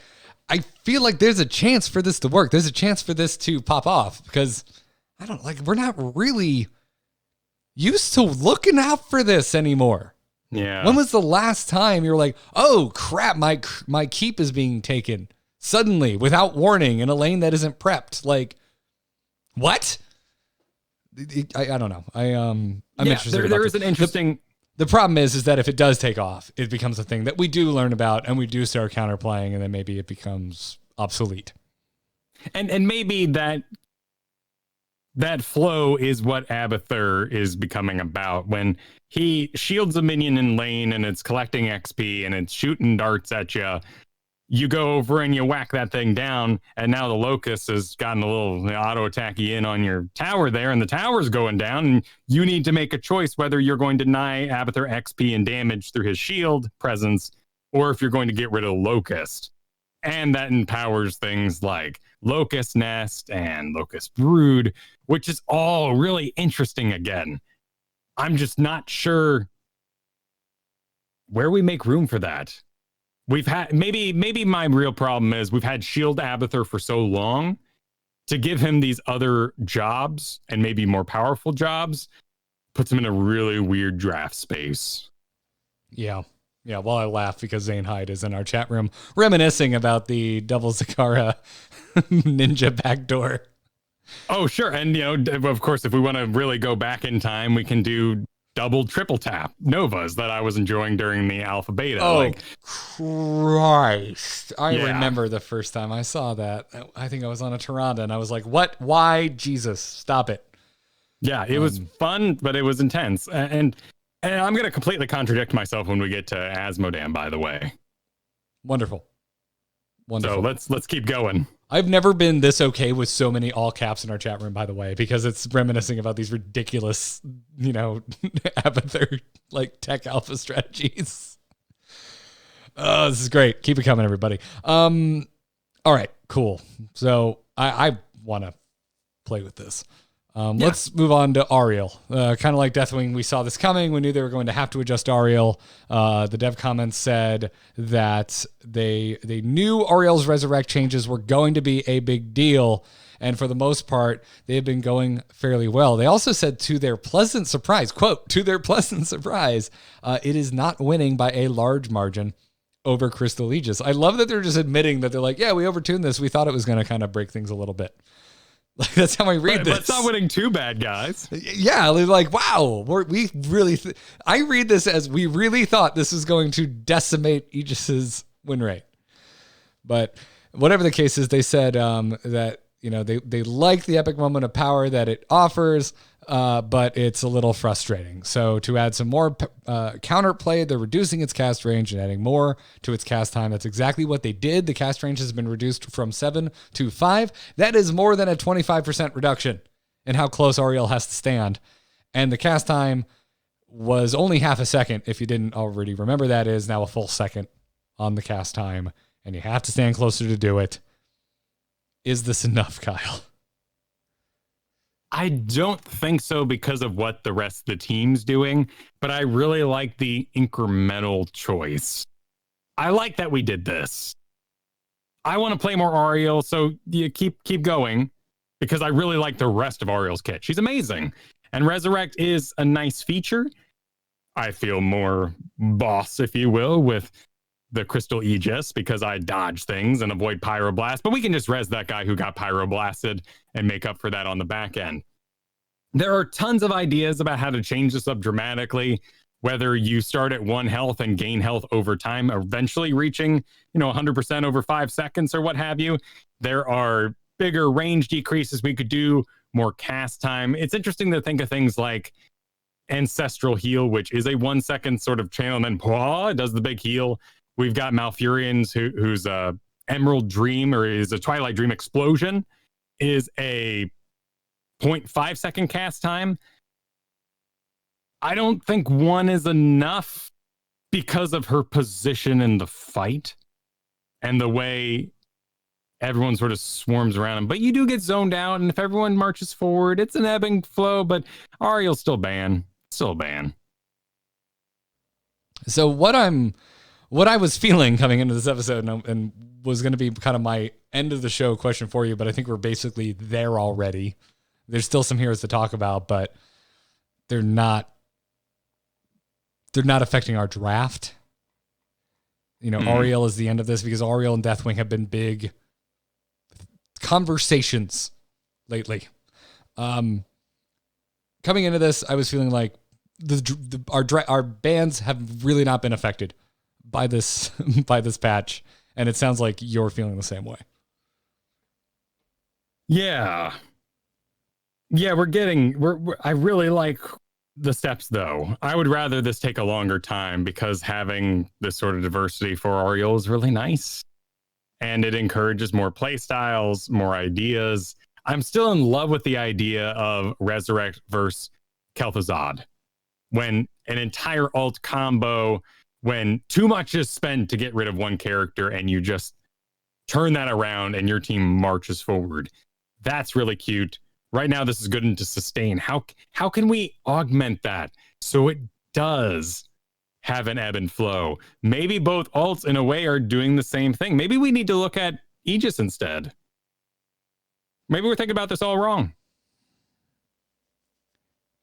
I feel like there's a chance for this to work. There's a chance for this to pop off because I don't like, we're not really used to looking out for this anymore. Yeah. When was the last time you were like, oh crap, my keep is being taken suddenly without warning in a lane that isn't prepped? Like, what? I don't know. I'm interested. There is an interesting. The problem is that if it does take off, it becomes a thing that we do learn about and we do start counterplaying, and then maybe it becomes obsolete. And maybe that flow is what Abathur is becoming about when he shields a minion in lane and it's collecting XP and it's shooting darts at you. You go over and you whack that thing down, and now the Locust has gotten a little auto attacky in on your tower there, and the tower's going down, and you need to make a choice whether you're going to deny Abathur XP and damage through his shield presence, or if you're going to get rid of the Locust. And that empowers things like Locust Nest and Locust Brood, which is all really interesting again. I'm just not sure where we make room for that. We've had maybe my real problem is we've had Shield Abathur for so long. To give him these other jobs and maybe more powerful jobs puts him in a really weird draft space. Yeah. Yeah, well, I laugh because Zane Hyde is in our chat room reminiscing about the Double Zakara ninja backdoor. Oh, sure. And, of course, if we want to really go back in time, we can do double, triple tap Novas that I was enjoying during the alpha beta. Oh, Christ. I remember the first time I saw that. I think I was on a Tyrande and I was like, what? Why? Jesus, stop it. Yeah, it was fun, but it was intense. And I'm going to completely contradict myself when we get to Asmodan, by the way. Wonderful. So let's keep going. I've never been this okay with so many all caps in our chat room, by the way, because it's reminiscing about these ridiculous, Abathur like tech alpha strategies. Oh, this is great. Keep it coming, everybody. All right, cool. So I want to play with this. Let's move on to Auriel. Kind of like Deathwing, we saw this coming. We knew they were going to have to adjust Auriel. The dev comments said that they knew Auriel's resurrect changes were going to be a big deal, and for the most part, they have been going fairly well. They also said, to their pleasant surprise, quote, to their pleasant surprise, it is not winning by a large margin over Crystal Aegis. I love that they're just admitting that they're like, yeah, we overtuned this. We thought it was going to kind of break things a little bit. Like, that's how I read this. But it's not winning too bad, guys. Yeah, they're like, wow, I read this as we really thought this was going to decimate Aegis's win rate. But whatever the case is, they said that they like the epic moment of power that it offers, but it's a little frustrating. So to add some more counterplay, they're reducing its cast range and adding more to its cast time. That's exactly what they did. The cast range has been reduced from 7 to 5. That is more than a 25% reduction in how close Auriel has to stand. And the cast time was only half a second. If you didn't already remember, that is now a full second on the cast time, and you have to stand closer to do it. Is this enough, Kyle? I don't think so because of what the rest of the team's doing, but I really like the incremental choice. I like that we did this. I want to play more Auriel, so you keep going, because I really like the rest of Auriel's kit. She's amazing. And Resurrect is a nice feature. I feel more boss, if you will, with the Crystal Aegis because I dodge things and avoid Pyroblast, but we can just res that guy who got Pyroblasted and make up for that on the back end. There are tons of ideas about how to change this up dramatically, whether you start at 1 health and gain health over time, eventually reaching, 100% over 5 seconds or what have you. There are bigger range decreases we could do, more cast time. It's interesting to think of things like Ancestral Heal, which is a 1 second sort of channel, and then does the big heal. We've got Malfurions, who's a Emerald Dream, or is a Twilight Dream Explosion, is a 0.5 second cast time. I don't think 1 is enough because of her position in the fight and the way everyone sort of swarms around him. But you do get zoned out, and if everyone marches forward, it's an ebbing flow, but Auriel's still ban. Still ban. So what I'm what I was feeling coming into this episode, and was going to be kind of my end of the show question for you, but I think we're basically there already. There's still some heroes to talk about, but they're not affecting our draft. Auriel is the end of this because Auriel and Deathwing have been big conversations lately. Coming into this, I was feeling like our bands have really not been affected by this by this patch, and it sounds like you're feeling the same way. Yeah, I really like the steps, though. I would rather this take a longer time because having this sort of diversity for Auriel is really nice. And it encourages more play styles, more ideas. I'm still in love with the idea of Resurrect versus Kel'Thuzad. When an entire alt combo, when too much is spent to get rid of one character and you just turn that around and your team marches forward. That's really cute. Right now, this is good to sustain. How can we augment that so it does have an ebb and flow? Maybe both alts, in a way, are doing the same thing. Maybe we need to look at Aegis instead. Maybe we're thinking about this all wrong.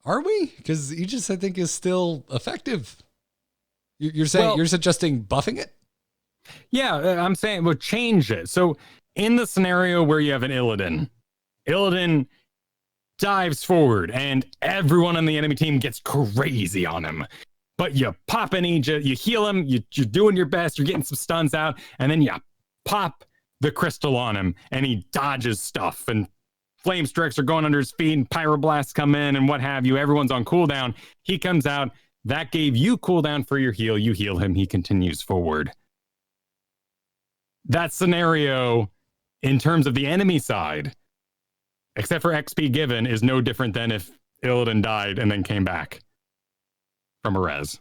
Are we? Because Aegis, I think, is still effective. You're saying you're suggesting buffing it? Yeah, I'm saying we'll change it. So in the scenario where you have an Illidan dives forward and everyone on the enemy team gets crazy on him. But you pop an Aegis, you heal him, you're doing your best, you're getting some stuns out, and then you pop the crystal on him and he dodges stuff and flame strikes are going under his feet and pyroblasts come in and what have you. Everyone's on cooldown. He comes out. That gave you cooldown for your heal. You heal him. He continues forward. That scenario, in terms of the enemy side, except for XP given, is no different than if Illidan died and then came back from a res.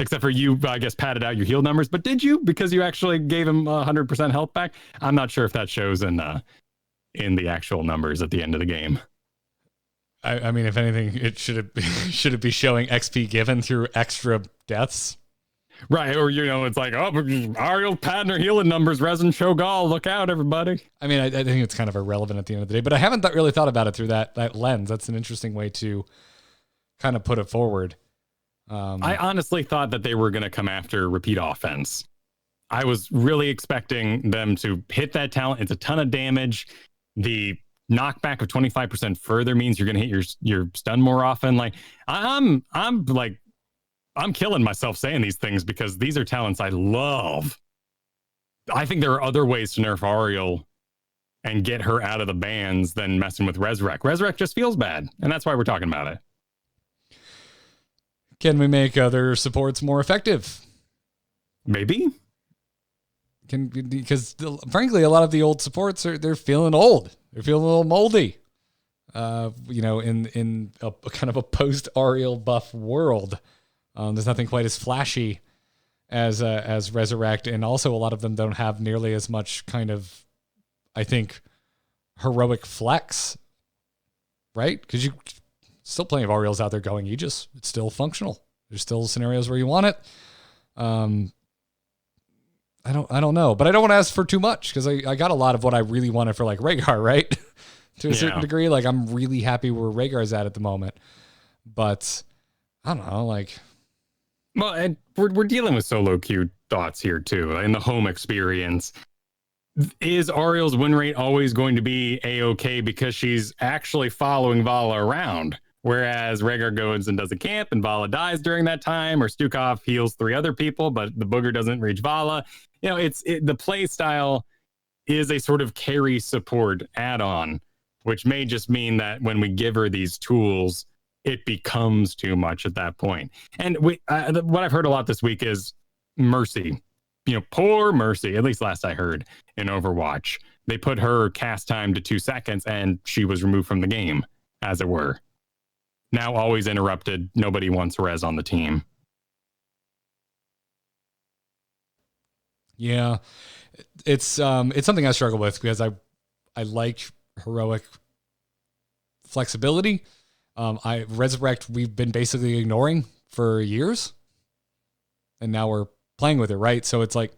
Except for you, I guess, padded out your heal numbers. But did you? Because you actually gave him 100% health back? I'm not sure if that shows in the actual numbers at the end of the game. I mean, if anything, should it be showing XP given through extra deaths? Right, or it's like, oh, Ariel padding her healing numbers, Resin Shogal, look out, everybody. I mean, I think it's kind of irrelevant at the end of the day, but I haven't really thought about it through that lens. That's an interesting way to kind of put it forward. I honestly thought that they were going to come after repeat offense. I was really expecting them to hit that talent. It's a ton of damage. The knockback of 25% further means you're going to hit your stun more often. Like I'm killing myself saying these things because these are talents I love. I think there are other ways to nerf Auriel and get her out of the bans than messing with Resurrect. Resurrect just feels bad, and that's why we're talking about it. Can we make other supports more effective? Maybe. Because frankly, a lot of the old supports they're feeling old. They're feeling a little moldy. In a kind of a post Auriel buff world. There's nothing quite as flashy as Resurrect, and also a lot of them don't have nearly as much kind of, I think, heroic flex, right? Because you still plenty of Auriels out there going Aegis. It's still functional. There's still scenarios where you want it. I don't know, but I don't want to ask for too much because I got a lot of what I really wanted for like Rhaegar, right? To a certain degree, like I'm really happy where Rhaegar's at the moment, but I don't know, like. Well, and we're dealing with solo queue thoughts here too. In the home experience, is Auriel's win rate always going to be A-okay because she's actually following Vala around? Whereas Rhaegar goes and does a camp and Vala dies during that time, or Stukov heals 3 other people, but the booger doesn't reach Vala. The play style is a sort of carry support add-on, which may just mean that when we give her these tools, it becomes too much at that point. And what I've heard a lot this week is Mercy. Poor Mercy, at least last I heard in Overwatch. They put her cast time to 2 seconds and she was removed from the game, as it were. Now always interrupted. Nobody wants res on the team. Yeah. It's something I struggle with because I like heroic flexibility. Resurrect we've been basically ignoring for years. and now we're playing with it, right? So it's like,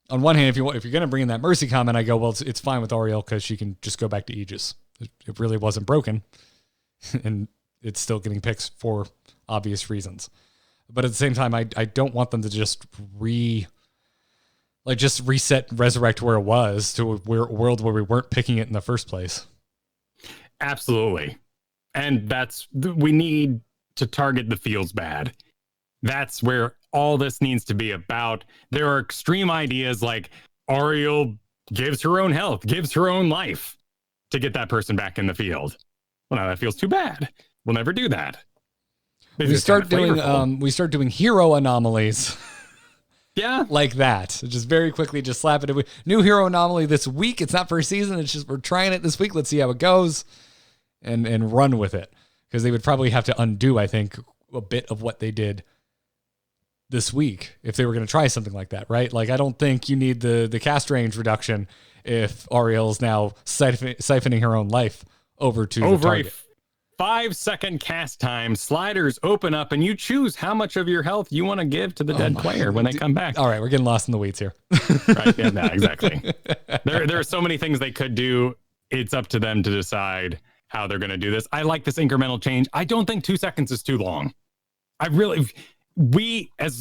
on one hand, if you're going to bring in that mercy comment, I go, well, it's fine with Auriel because she can just go back to Aegis. It really wasn't broken, and it's still getting picks for obvious reasons. But at the same time, I don't want them to just reset Resurrect where it was to a world where we weren't picking it in the first place. Absolutely. And we need to target the feels bad. That's where all this needs to be about. There are extreme ideas like Auriel gives her own health, gives her own life to get that person back in the field. Well, now that feels too bad. We'll never do that. We start doing hero anomalies. Yeah. Like that. Just very quickly, just slap it. New hero anomaly this week. It's not for a season. It's just, we're trying it this week. Let's see how it goes and run with it. Because they would probably have to undo, I think, a bit of what they did this week if they were going to try something like that, right? Like, I don't think you need the cast range reduction if Auriel's now siphoning her own life over to the target. 5-second cast time, sliders open up, and you choose how much of your health you want to give to the dead player when they come back. All right, we're getting lost in the weeds here. Right? Yeah, no, exactly. There are so many things they could do. It's up to them to decide how they're going to do this. I like this incremental change. I don't think 2 seconds is too long. As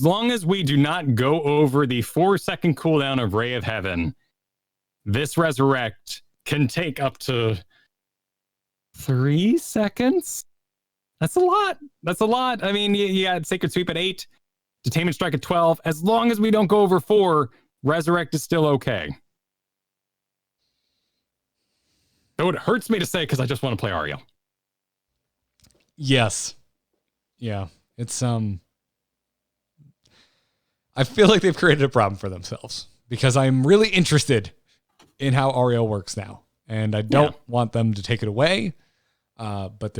long as we do not go over the 4-second cooldown of Ray of Heaven, this Resurrect can take up to 3 seconds. That's a lot. I mean, you got Sacred Sweep at 8, Detainment Strike at 12. As long as we don't go over 4, Resurrect is still okay. Though it hurts me to say because I just want to play Auriel. Yes. Yeah. It's I feel like they've created a problem for themselves because I'm really interested in how Auriel works now. And I don't want them to take it away. But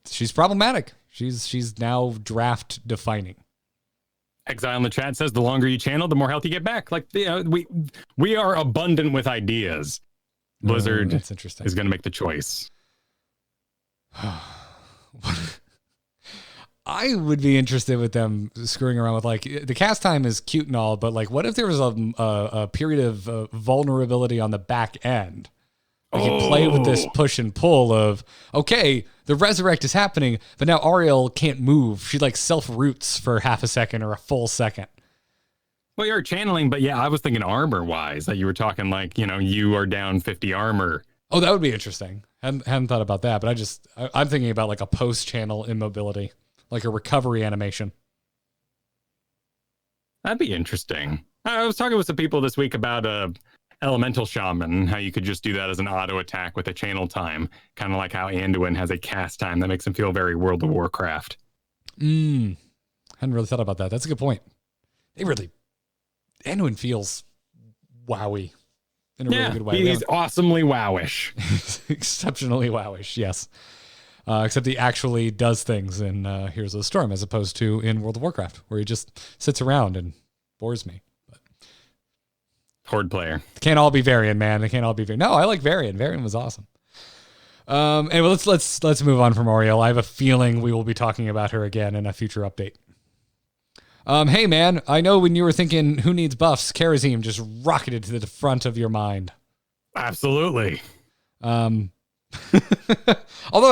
she's problematic. She's now draft defining. Exile in the chat says the longer you channel, the more health you get back. Like, we are abundant with ideas. Blizzard that's interesting. is going to make the choice. I would be interested with them screwing around with, like, the cast time is cute and all, but like, what if there was a period of vulnerability on the back end? We can play with this push and pull of, okay, the Resurrect is happening, but now Auriel can't move. She like self-roots for half a second or a full second. Well, you're channeling, but yeah, I was thinking armor-wise, that you were talking like, you are down 50 armor. Oh, that would be interesting. Hadn't thought about that, but I'm thinking about like a post-channel immobility, like a recovery animation. That'd be interesting. I was talking with some people this week about Elemental Shaman, how you could just do that as an auto attack with a channel time, kind of like how Anduin has a cast time that makes him feel very World of Warcraft. Hadn't really thought about that. That's a good point. Anduin feels wowy in a really good way. He's awesomely wowish. Exceptionally wowish, yes. Except he actually does things in Heroes of the Storm as opposed to in World of Warcraft, where he just sits around and bores me. Horde player. They can't all be Varian, man. They can't all be Varian. No, I like Varian. Varian was awesome. Anyway, let's move on from Auriel. I have a feeling we will be talking about her again in a future update. Hey, man, I know when you were thinking who needs buffs, Kharazim just rocketed to the front of your mind. Absolutely. Although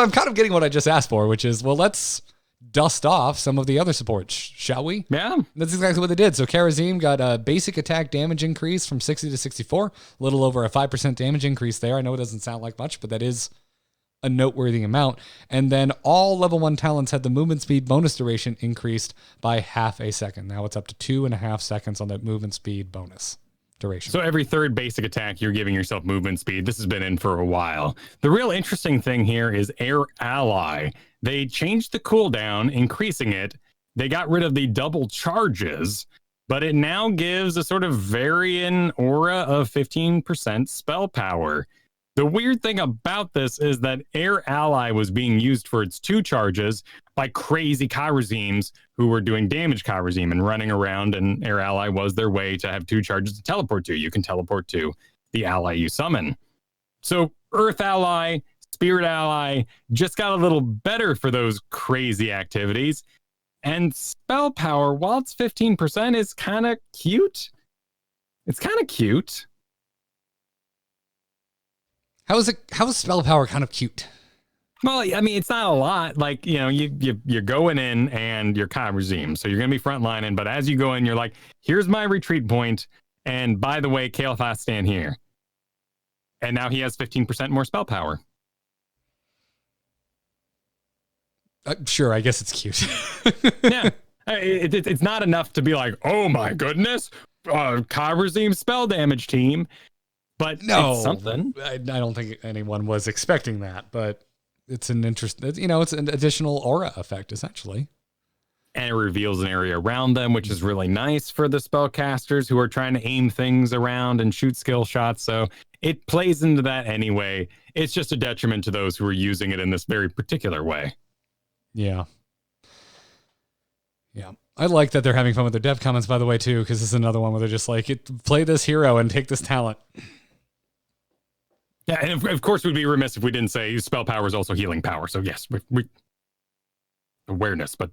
I'm kind of getting what I just asked for, which is, well, let's dust off some of the other supports, shall we? Yeah. That's exactly what they did. So Kharazim got a basic attack damage increase from 60 to 64, a little over a 5% damage increase there. I know it doesn't sound like much, but that is a noteworthy amount. And then all level 1 talents had the movement speed bonus duration increased by half a second. Now it's up to 2.5 seconds on that movement speed bonus duration. So every third basic attack, you're giving yourself movement speed. This has been in for a while. The real interesting thing here is Air Ally. They changed the cooldown, increasing it. They got rid of the double charges, but it now gives a sort of Varian aura of 15% spell power. The weird thing about this is that Air Ally was being used for its 2 charges by crazy Kharazims who were doing damage Kharazim and running around, and Air Ally was their way to have 2 charges to teleport to. You can teleport to the ally you summon. So Earth Ally, Spirit Ally just got a little better for those crazy activities. And spell power, while it's 15%, is kind of cute. It's kind of cute. How is spell power kind of cute? Well, I mean, it's not a lot. Like, you're going in and you're Kyle, so you're going to be frontlining. But as you go in, you're like, here's my retreat point. And by the way, Kael'thas, stand here. And now he has 15% more spell power. Sure, I guess it's cute. Yeah. It's not enough to be like, oh my goodness, Kyle spell damage team. But no, it's something. I don't think anyone was expecting that, but it's an interest. It's an additional aura effect, essentially. And it reveals an area around them, which is really nice for the spellcasters who are trying to aim things around and shoot skill shots. So it plays into that anyway. It's just a detriment to those who are using it in this very particular way. Yeah. Yeah. I like that they're having fun with their dev comments, by the way, too, because this is another one where they're just like, play this hero and take this talent. Yeah, and of course we'd be remiss if we didn't say spell power is also healing power. So yes, we awareness, but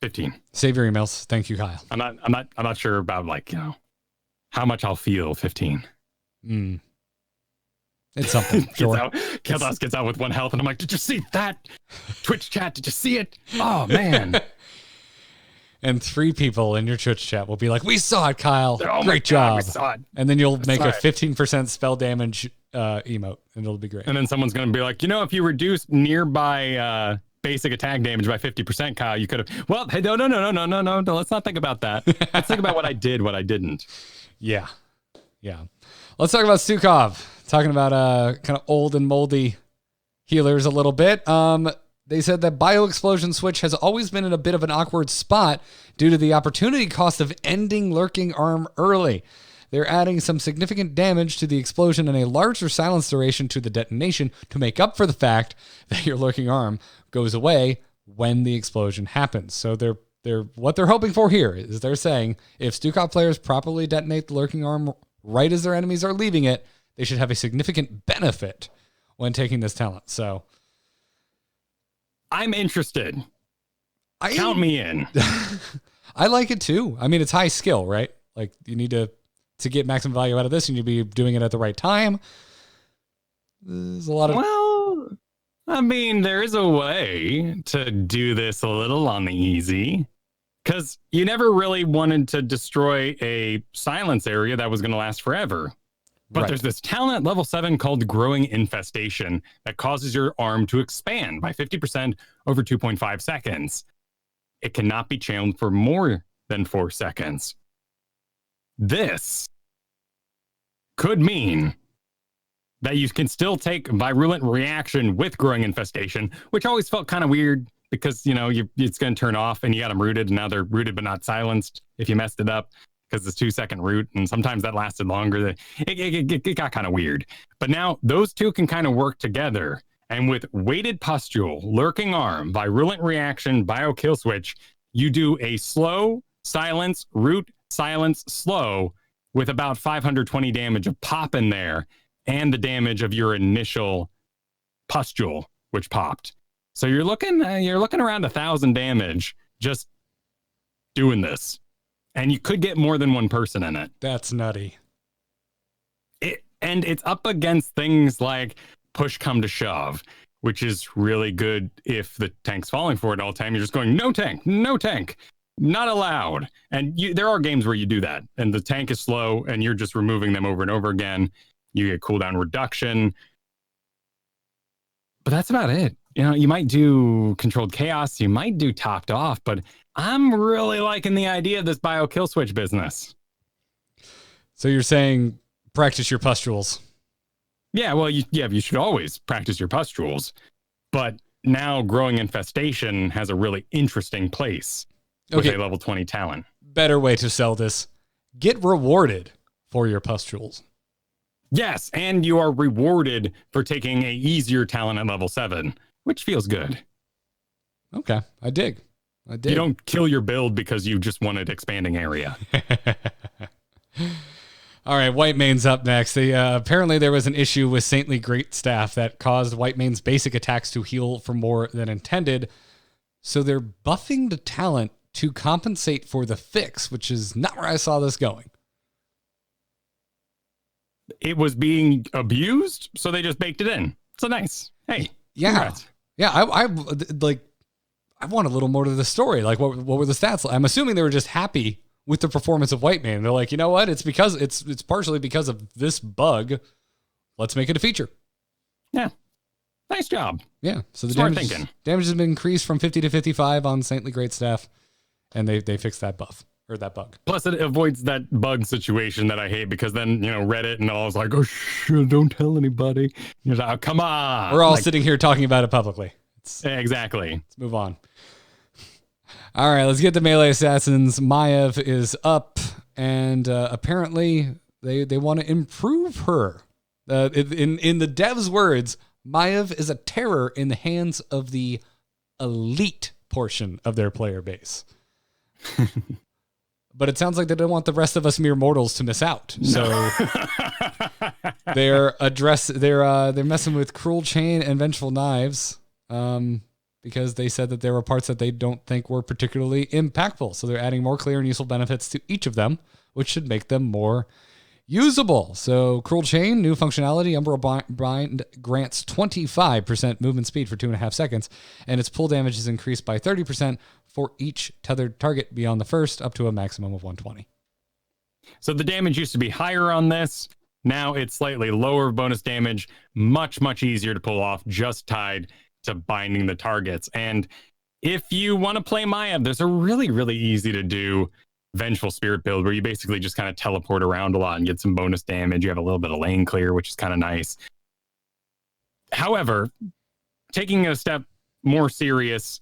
15. Save your emails. Thank you, Kyle. I'm not sure about how much I'll feel 15. It's something. Sure. Kael'thas gets out with 1 health, and I'm like, did you see that? Twitch chat, did you see it? Oh man. And 3 people in your Twitch chat will be like, we saw it, Kyle. Oh Great job. We saw it. And then you'll make a 15% spell damage emote, and it'll be great. And then someone's going to be like, if you reduce nearby basic attack damage by 50%, Kyle, you could have. Well, hey, no. Let's not think about that. Let's think about what I did, what I didn't. Yeah. Let's talk about Stukov. Talking about kind of old and moldy healers a little bit. They said that Bio-Explosion Switch has always been in a bit of an awkward spot due to the opportunity cost of ending Lurking Arm early. They're adding some significant damage to the explosion and a larger silence duration to the detonation to make up for the fact that your Lurking Arm goes away when the explosion happens. So what they're hoping for here is they're saying if Stukov players properly detonate the Lurking Arm right as their enemies are leaving it, they should have a significant benefit when taking this talent. So I'm interested. Count me in. I like it too. I mean, it's high skill, right? Like you need to get maximum value out of this, you need to be doing it at the right time. There's a lot of... Well, I mean, there is a way to do this a little on the easy. Because you never really wanted to destroy a silence area that was going to last forever. But There's this talent at level 7 called Growing Infestation that causes your arm to expand by 50% over 2.5 seconds. It cannot be channeled for more than 4 seconds. This could mean that you can still take Virulent Reaction with Growing Infestation, which always felt kind of weird because, it's going to turn off and you got them rooted, and now they're rooted but not silenced if you messed it up. Because it's 2-second root, and sometimes that lasted longer. It got kind of weird. But now those two can kind of work together. And with Weighted Pustule, Lurking Arm, Virulent Reaction, Bio Kill Switch, you do a slow, silence, root, silence, slow, with about 520 damage of pop in there, and the damage of your initial Pustule, which popped. So you're looking around 1,000 damage just doing this. And you could get more than one person in it. That's nutty. And it's up against things like push come to shove, which is really good if the tank's falling for it all the time. You're just going, no tank, not allowed. And there are games where you do that. And the tank is slow and you're just removing them over and over again. You get cooldown reduction. But that's about it. You might do Controlled Chaos. You might do Topped Off. But I'm really liking the idea of this Bio Kill Switch business. So you're saying practice your pustules. Yeah, well, you should always practice your pustules. But now Growing Infestation has a really interesting place with a level 20 talent. Better way to sell this. Get rewarded for your pustules. Yes, and you are rewarded for taking a easier talent at level 7, which feels good. Okay, I dig. You don't kill your build because you just wanted expanding area. All right, Whitemane's up next. Apparently there was an issue with Saintly Greatstaff that caused Whitemane's basic attacks to heal for more than intended. So they're buffing the talent to compensate for the fix, which is not where I saw this going. It was being abused, so they just baked it in. So nice. Hey, yeah, congrats. yeah. I want a little more to the story. Like, what were the stats? I'm assuming they were just happy with the performance of White Man. They're like, you know what? It's partially because of this bug. Let's make it a feature. Yeah. Nice job. Yeah. So the Smart damage has been increased from 50 to 55 on Saintly Great Staff, and they fixed that buff or that bug. Plus, it avoids that bug situation that I hate, because then, Reddit and all is like, oh, shit, don't tell anybody. You're like, oh, come on. We're all sitting here talking about it publicly. Exactly. Let's move on. All right, let's get the melee assassins. Maiev is up, and apparently they want to improve her. In the devs' words, Maiev is a terror in the hands of the elite portion of their player base. But it sounds like they don't want the rest of us mere mortals to miss out. So they're messing with Cruel Chain and Vengeful Knives. Because they said that there were parts that they don't think were particularly impactful. So they're adding more clear and useful benefits to each of them, which should make them more usable. So Cruel Chain, new functionality. Umbral Bind grants 25% movement speed for 2.5 seconds, and its pull damage is increased by 30% for each tethered target beyond the first, up to a maximum of 120. So the damage used to be higher on this. Now it's slightly lower bonus damage, much, much easier to pull off, just tied to binding the targets. And if you want to play Maiev, there's a really, really easy to do Vengeful Spirit build where you basically just kind of teleport around a lot and get some bonus damage. You have a little bit of lane clear, which is kind of nice. However, taking a step more serious,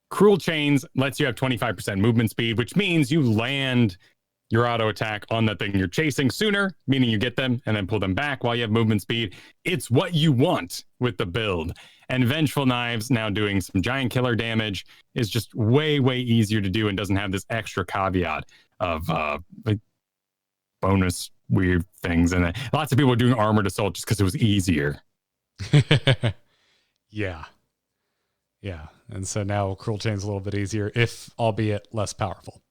Cruel Chains lets you have 25% movement speed, which means you land your auto attack on that thing you're chasing sooner, meaning you get them and then pull them back while you have movement speed. It's what you want with the build. And Vengeful Knives now doing some giant killer damage is just way, way easier to do and doesn't have this extra caveat of like bonus weird things. And lots of people are doing Armored Assault just because it was easier. Yeah. Yeah. And so now Cruel Chain's a little bit easier, if albeit less powerful.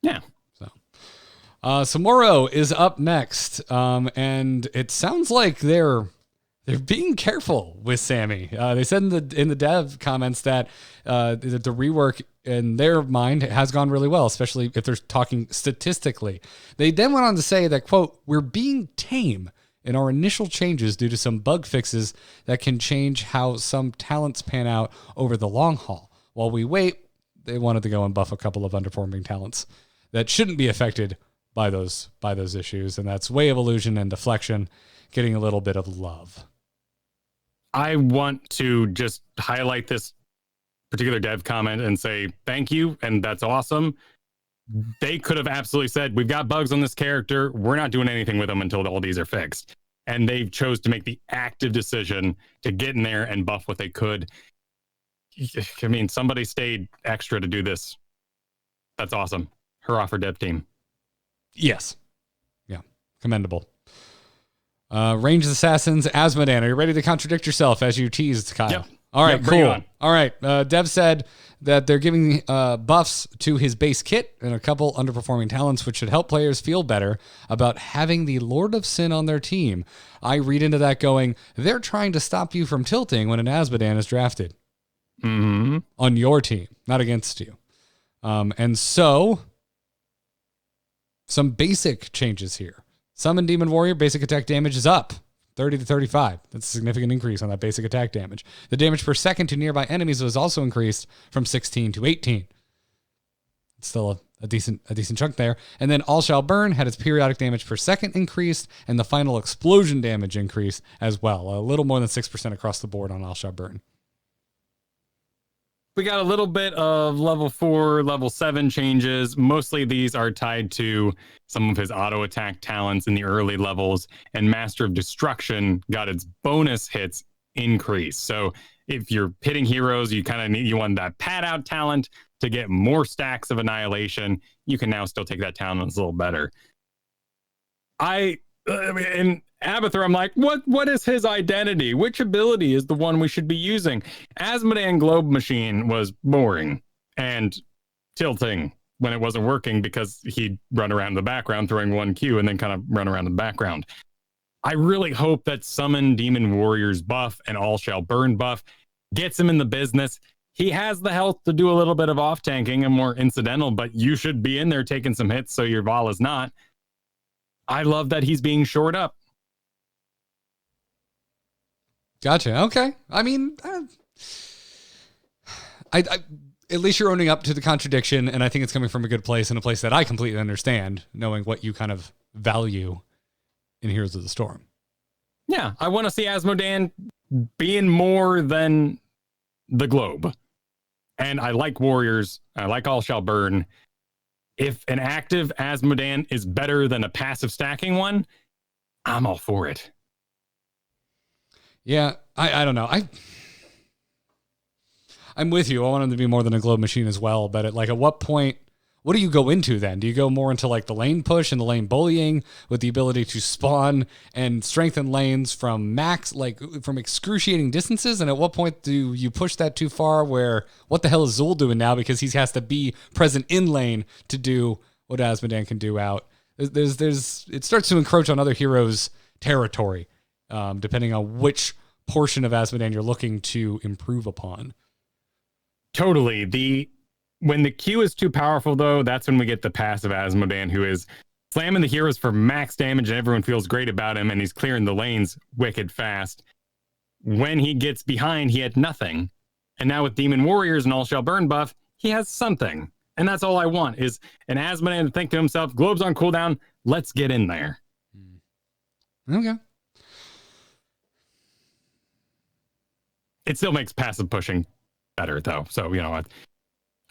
Yeah. So Samoro is up next. And it sounds like they're being careful with Sammy. They said in the dev comments that the rework in their mind has gone really well, especially if they're talking statistically. They then went on to say that, quote, "We're being tame in our initial changes due to some bug fixes that can change how some talents pan out over the long haul. While we wait, they wanted to go and buff a couple of underperforming talents that shouldn't be affected by those issues, and that's Way of Illusion and Deflection getting a little bit of love." I want to just highlight this particular dev comment and say thank you, and that's awesome. They could have absolutely said, we've got bugs on this character, we're not doing anything with them until all these are fixed. And they chose to make the active decision to get in there and buff what they could. I mean, somebody stayed extra to do this. That's awesome. Hurrah for dev team. Yes. Yeah. Commendable. Ranged Assassins, Asmodan. Are you ready to contradict yourself as you teased, Kyle? Yep. All right, Yep, bring it cool. on. All right. Dev said that they're giving buffs to his base kit and a couple underperforming talents, which should help players feel better about having the Lord of Sin on their team. I read into that going, they're trying to stop you from tilting when an Asmodan is drafted on your team, not against you. And so, some basic changes here. Summon Demon Warrior, basic attack damage is up 30 to 35. That's a significant increase on that basic attack damage. The damage per second to nearby enemies was also increased from 16 to 18. It's still a decent chunk there. And then All Shall Burn had its periodic damage per second increased, and the final explosion damage increased as well. A little more than 6% across the board on All Shall Burn. We got a little bit of level 4, level 7 changes. Mostly these are tied to some of his auto attack talents in the early levels, and Master of Destruction got its bonus hits increased. So if you're hitting heroes, you want that pad out talent to get more stacks of annihilation. You can now still take that talent, it's a little better. I In Abathur, I'm like, what is his identity? Which ability is the one we should be using? Asmodan Globe Machine was boring and tilting when it wasn't working because he'd run around in the background throwing 1Q and then kind of run around in the background. I really hope that Summon Demon Warriors buff and All Shall Burn buff gets him in the business. He has the health to do a little bit of off-tanking and more incidental, but you should be in there taking some hits so your Vol is not. I love that he's being shored up. Gotcha. Okay. I mean, I at least you're owning up to the contradiction, and I think it's coming from a good place and a place that I completely understand, knowing what you kind of value in Heroes of the Storm. Yeah, I want to see Asmodan being more than the globe. And I like Warriors. I like All Shall Burn. If an active Asmodan is better than a passive stacking one, I'm all for it. Yeah, I don't know. I'm with you. I want him to be more than a globe machine as well. But at what point, what do you go into then? Do you go more into like the lane push and the lane bullying with the ability to spawn and strengthen lanes from from excruciating distances? And at what point do you push that too far where what the hell is Zul doing now because he has to be present in lane to do what Asmodan can do out? It starts to encroach on other heroes' territory, depending on which portion of Asmodan you're looking to improve upon. Totally. When the Q is too powerful, though, that's when we get the passive Asmodan, who is slamming the heroes for max damage, and everyone feels great about him, and he's clearing the lanes wicked fast. When he gets behind, he had nothing. And now with Demon Warriors and All Shall Burn buff, he has something. And that's all I want, is an Asmodan to think to himself, Globe's on cooldown, let's get in there. Okay. It still makes passive pushing better, though. So,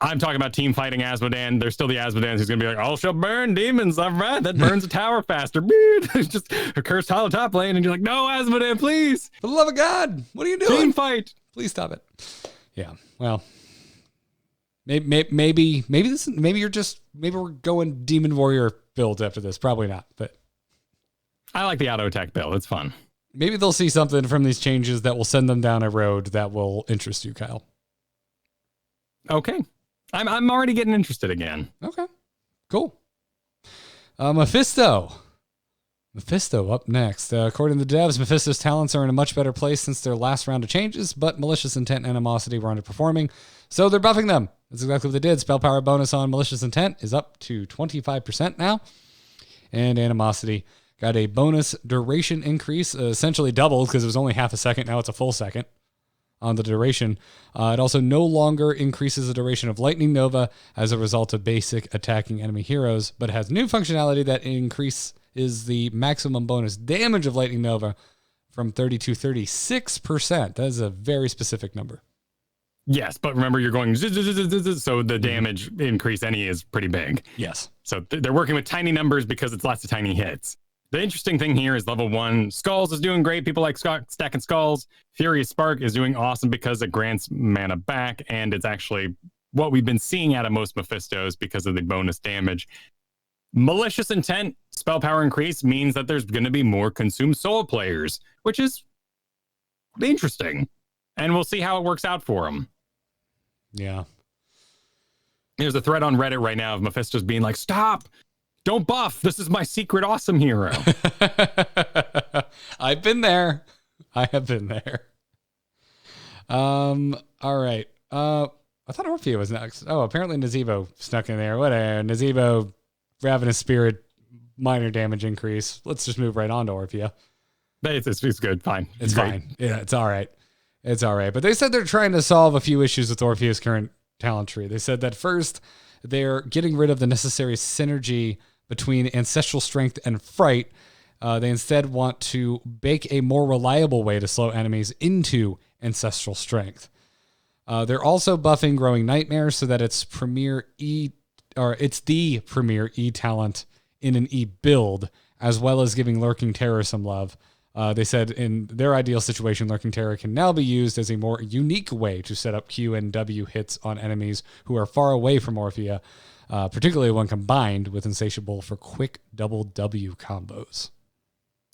I'm talking about team fighting Asmodan. There's still the Asmodan who's going to be like, All Shall Burn demons. All right, that burns a tower faster. It's just a cursed hollow top lane. And you're like, no, Asmodan, please. For the love of God, what are you doing? Team fight. Please stop it. Yeah, well, maybe we're going Demon Warrior build after this. Probably not, but I like the auto attack build. It's fun. Maybe they'll see something from these changes that will send them down a road that will interest you, Kyle. Okay. I'm already getting interested again. Okay. Cool. Mephisto up next. According to the devs, Mephisto's talents are in a much better place since their last round of changes, but Malicious Intent and Animosity were underperforming, so they're buffing them. That's exactly what they did. Spell power bonus on Malicious Intent is up to 25% now, and Animosity got a bonus duration increase, essentially doubled because it was only half a second. Now it's a full second on the duration. It also no longer increases the duration of Lightning Nova as a result of basic attacking enemy heroes, but has new functionality that increases the maximum bonus damage of Lightning Nova from 30 to 36%. That is a very specific number. Yes, but remember, you're going so the damage increase any is pretty big. Yes. So they're working with tiny numbers because it's lots of tiny hits. The interesting thing here is level 1 Skulls is doing great. People like stacking Skulls. Furious Spark is doing awesome because it grants mana back, and it's actually what we've been seeing out of most Mephistos because of the bonus damage. Malicious Intent spell power increase means that there's going to be more Consumed Soul players, which is interesting. And we'll see how it works out for them. Yeah. There's a thread on Reddit right now of Mephistos being like, stop! Don't buff. This is my secret awesome hero. I've been there. I have been there. All right. I thought Orphea was next. Oh, apparently Nazeebo snuck in there. Whatever. Nazeebo, Ravenous Spirit, minor damage increase. Let's just move right on to Orphea. It's good. Fine. It's fine. Yeah, it's all right. It's all right. But they said they're trying to solve a few issues with Orphea's current talent tree. They said that first, they're getting rid of the necessary synergy between Ancestral Strength and Fright. They instead want to bake a more reliable way to slow enemies into Ancestral Strength. They're also buffing Growing Nightmare so that it's the premier E talent in an E build, as well as giving Lurking Terror some love. They said in their ideal situation, Lurking Terror can now be used as a more unique way to set up Q and W hits on enemies who are far away from Orphea, particularly when combined with Insatiable for quick double W combos.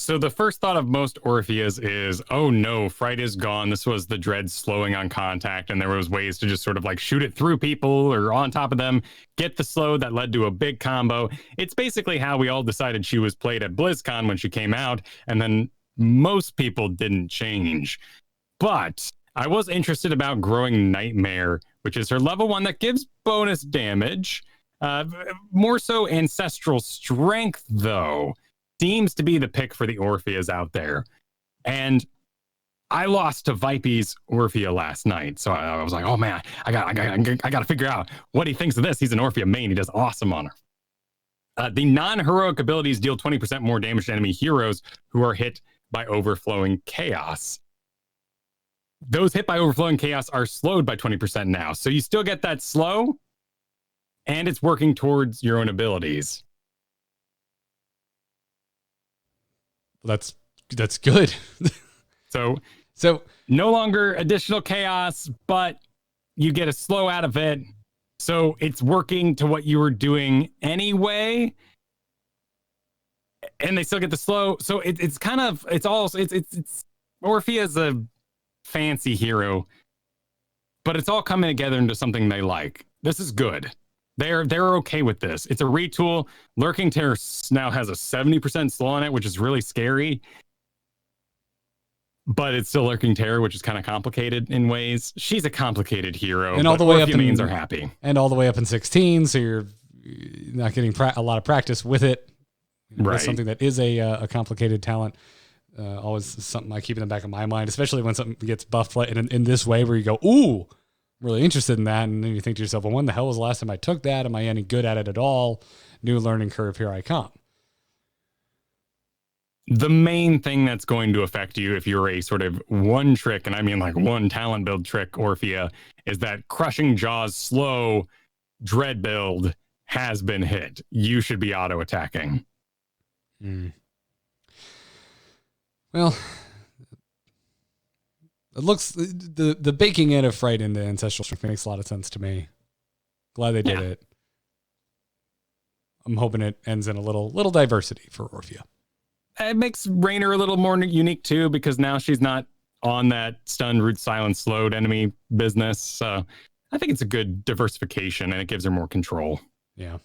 So the first thought of most Orpheus is, oh no, Fright is gone. This was the dread slowing on contact, and there was ways to just sort of like shoot it through people or on top of them, get the slow that led to a big combo. It's basically how we all decided she was played at BlizzCon when she came out, and then most people didn't change. But I was interested about growing Nightmare, which is her level 1 that gives bonus damage. More so Ancestral Strength, though, seems to be the pick for the Orpheus out there. And I lost to Vipey's Orphea last night, so I was like, oh man, I got to figure out what he thinks of this. He's an Orphea main. He does awesome on her. The non-heroic abilities deal 20% more damage to enemy heroes who are hit by overflowing chaos. Those hit by overflowing chaos are slowed by 20% now. So you still get that slow, and it's working towards your own abilities. That's good. So So no longer additional chaos, but you get a slow out of it. So it's working to what you were doing anyway. And they still get the slow. So it's Orphea's a fancy hero, but it's all coming together into something they like. This is good. They're okay with this. It's a retool. Lurking Terror now has a 70% slow on it, which is really scary. But it's still Lurking Terror, which is kind of complicated in ways. She's a complicated hero, and all the way up mains are happy. And all the way up in 16, so you're not getting a lot of practice with it. Right. With something that is a complicated talent. Always something I keep in the back of my mind, especially when something gets buffed in this way where you go, ooh, really interested in that. And then you think to yourself, well, when the hell was the last time I took that? Am I any good at it at all? New learning curve, here I come. The main thing that's going to affect you if you're a sort of one trick, and I mean like one talent build trick Orphea, is that Crushing Jaws slow dread build has been hit. You should be auto attacking. Well, it looks the baking in of Fright into Ancestral Strength makes a lot of sense to me. Glad they did it. I'm hoping it ends in a little diversity for Orphea. It makes Raynor a little more unique too, because now she's not on that stunned, root, silent, slowed enemy business. So I think it's a good diversification, and it gives her more control. Yeah.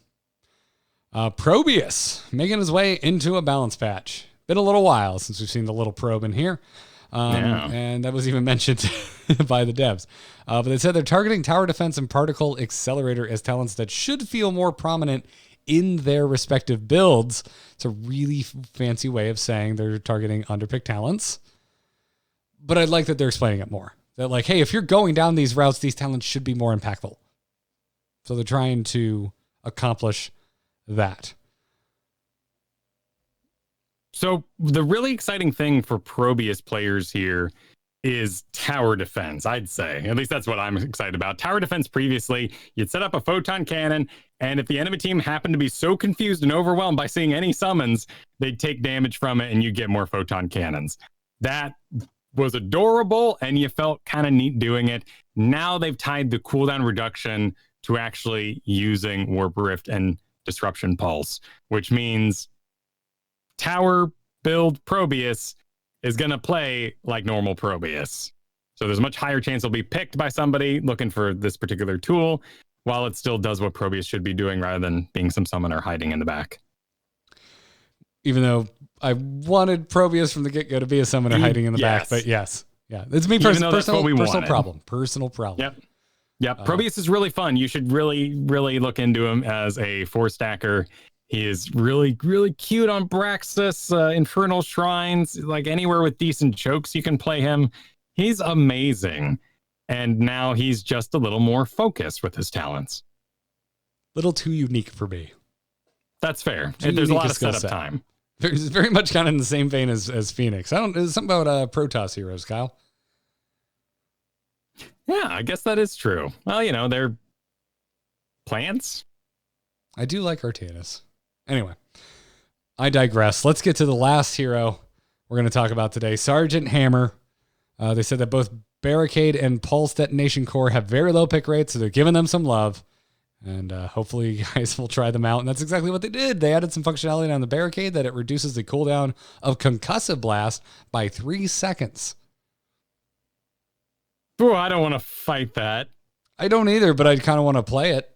Probius making his way into a balance patch. Been a little while since we've seen the little probe in here. And that was even mentioned by the devs. But they said they're targeting Tower Defense and Particle Accelerator as talents that should feel more prominent in their respective builds. It's a really fancy way of saying they're targeting underpicked talents. But I like that they're explaining it more. That like, hey, if you're going down these routes, these talents should be more impactful. So they're trying to accomplish that. So the really exciting thing for Probius players here is tower defense, I'd say. At least that's what I'm excited about. Tower defense previously, you'd set up a photon cannon, and if the enemy team happened to be so confused and overwhelmed by seeing any summons, they'd take damage from it and you get more photon cannons. That was adorable, and you felt kind of neat doing it. Now they've tied the cooldown reduction to actually using Warp Rift and Disruption Pulse, which means tower build Probius is going to play like normal Probius. So there's a much higher chance it'll be picked by somebody looking for this particular tool, while it still does what Probius should be doing rather than being some summoner hiding in the back. Even though I wanted Probius from the get-go to be a summoner hiding in the back, but yes. Yeah, it's me personal problem. Yep. Probius is really fun. You should really look into him as a 4-stacker. He is really, really cute on Braxis, Infernal Shrines, like anywhere with decent chokes, you can play him. He's amazing. And now he's just a little more focused with his talents. Little too unique for me. That's fair. There's a lot of setup time. It's very much kind of in the same vein as Phoenix. There's something about Protoss heroes, Kyle. Yeah, I guess that is true. Well, they're plants. I do like Arthas. Anyway, I digress. Let's get to the last hero we're going to talk about today, Sergeant Hammer. They said that both Barricade and Pulse Detonation Core have very low pick rates, so they're giving them some love. And hopefully you guys will try them out. And that's exactly what they did. They added some functionality on the barricade that it reduces the cooldown of Concussive Blast by 3 seconds. Oh, I don't want to fight that. I don't either, but I kind of want to play it.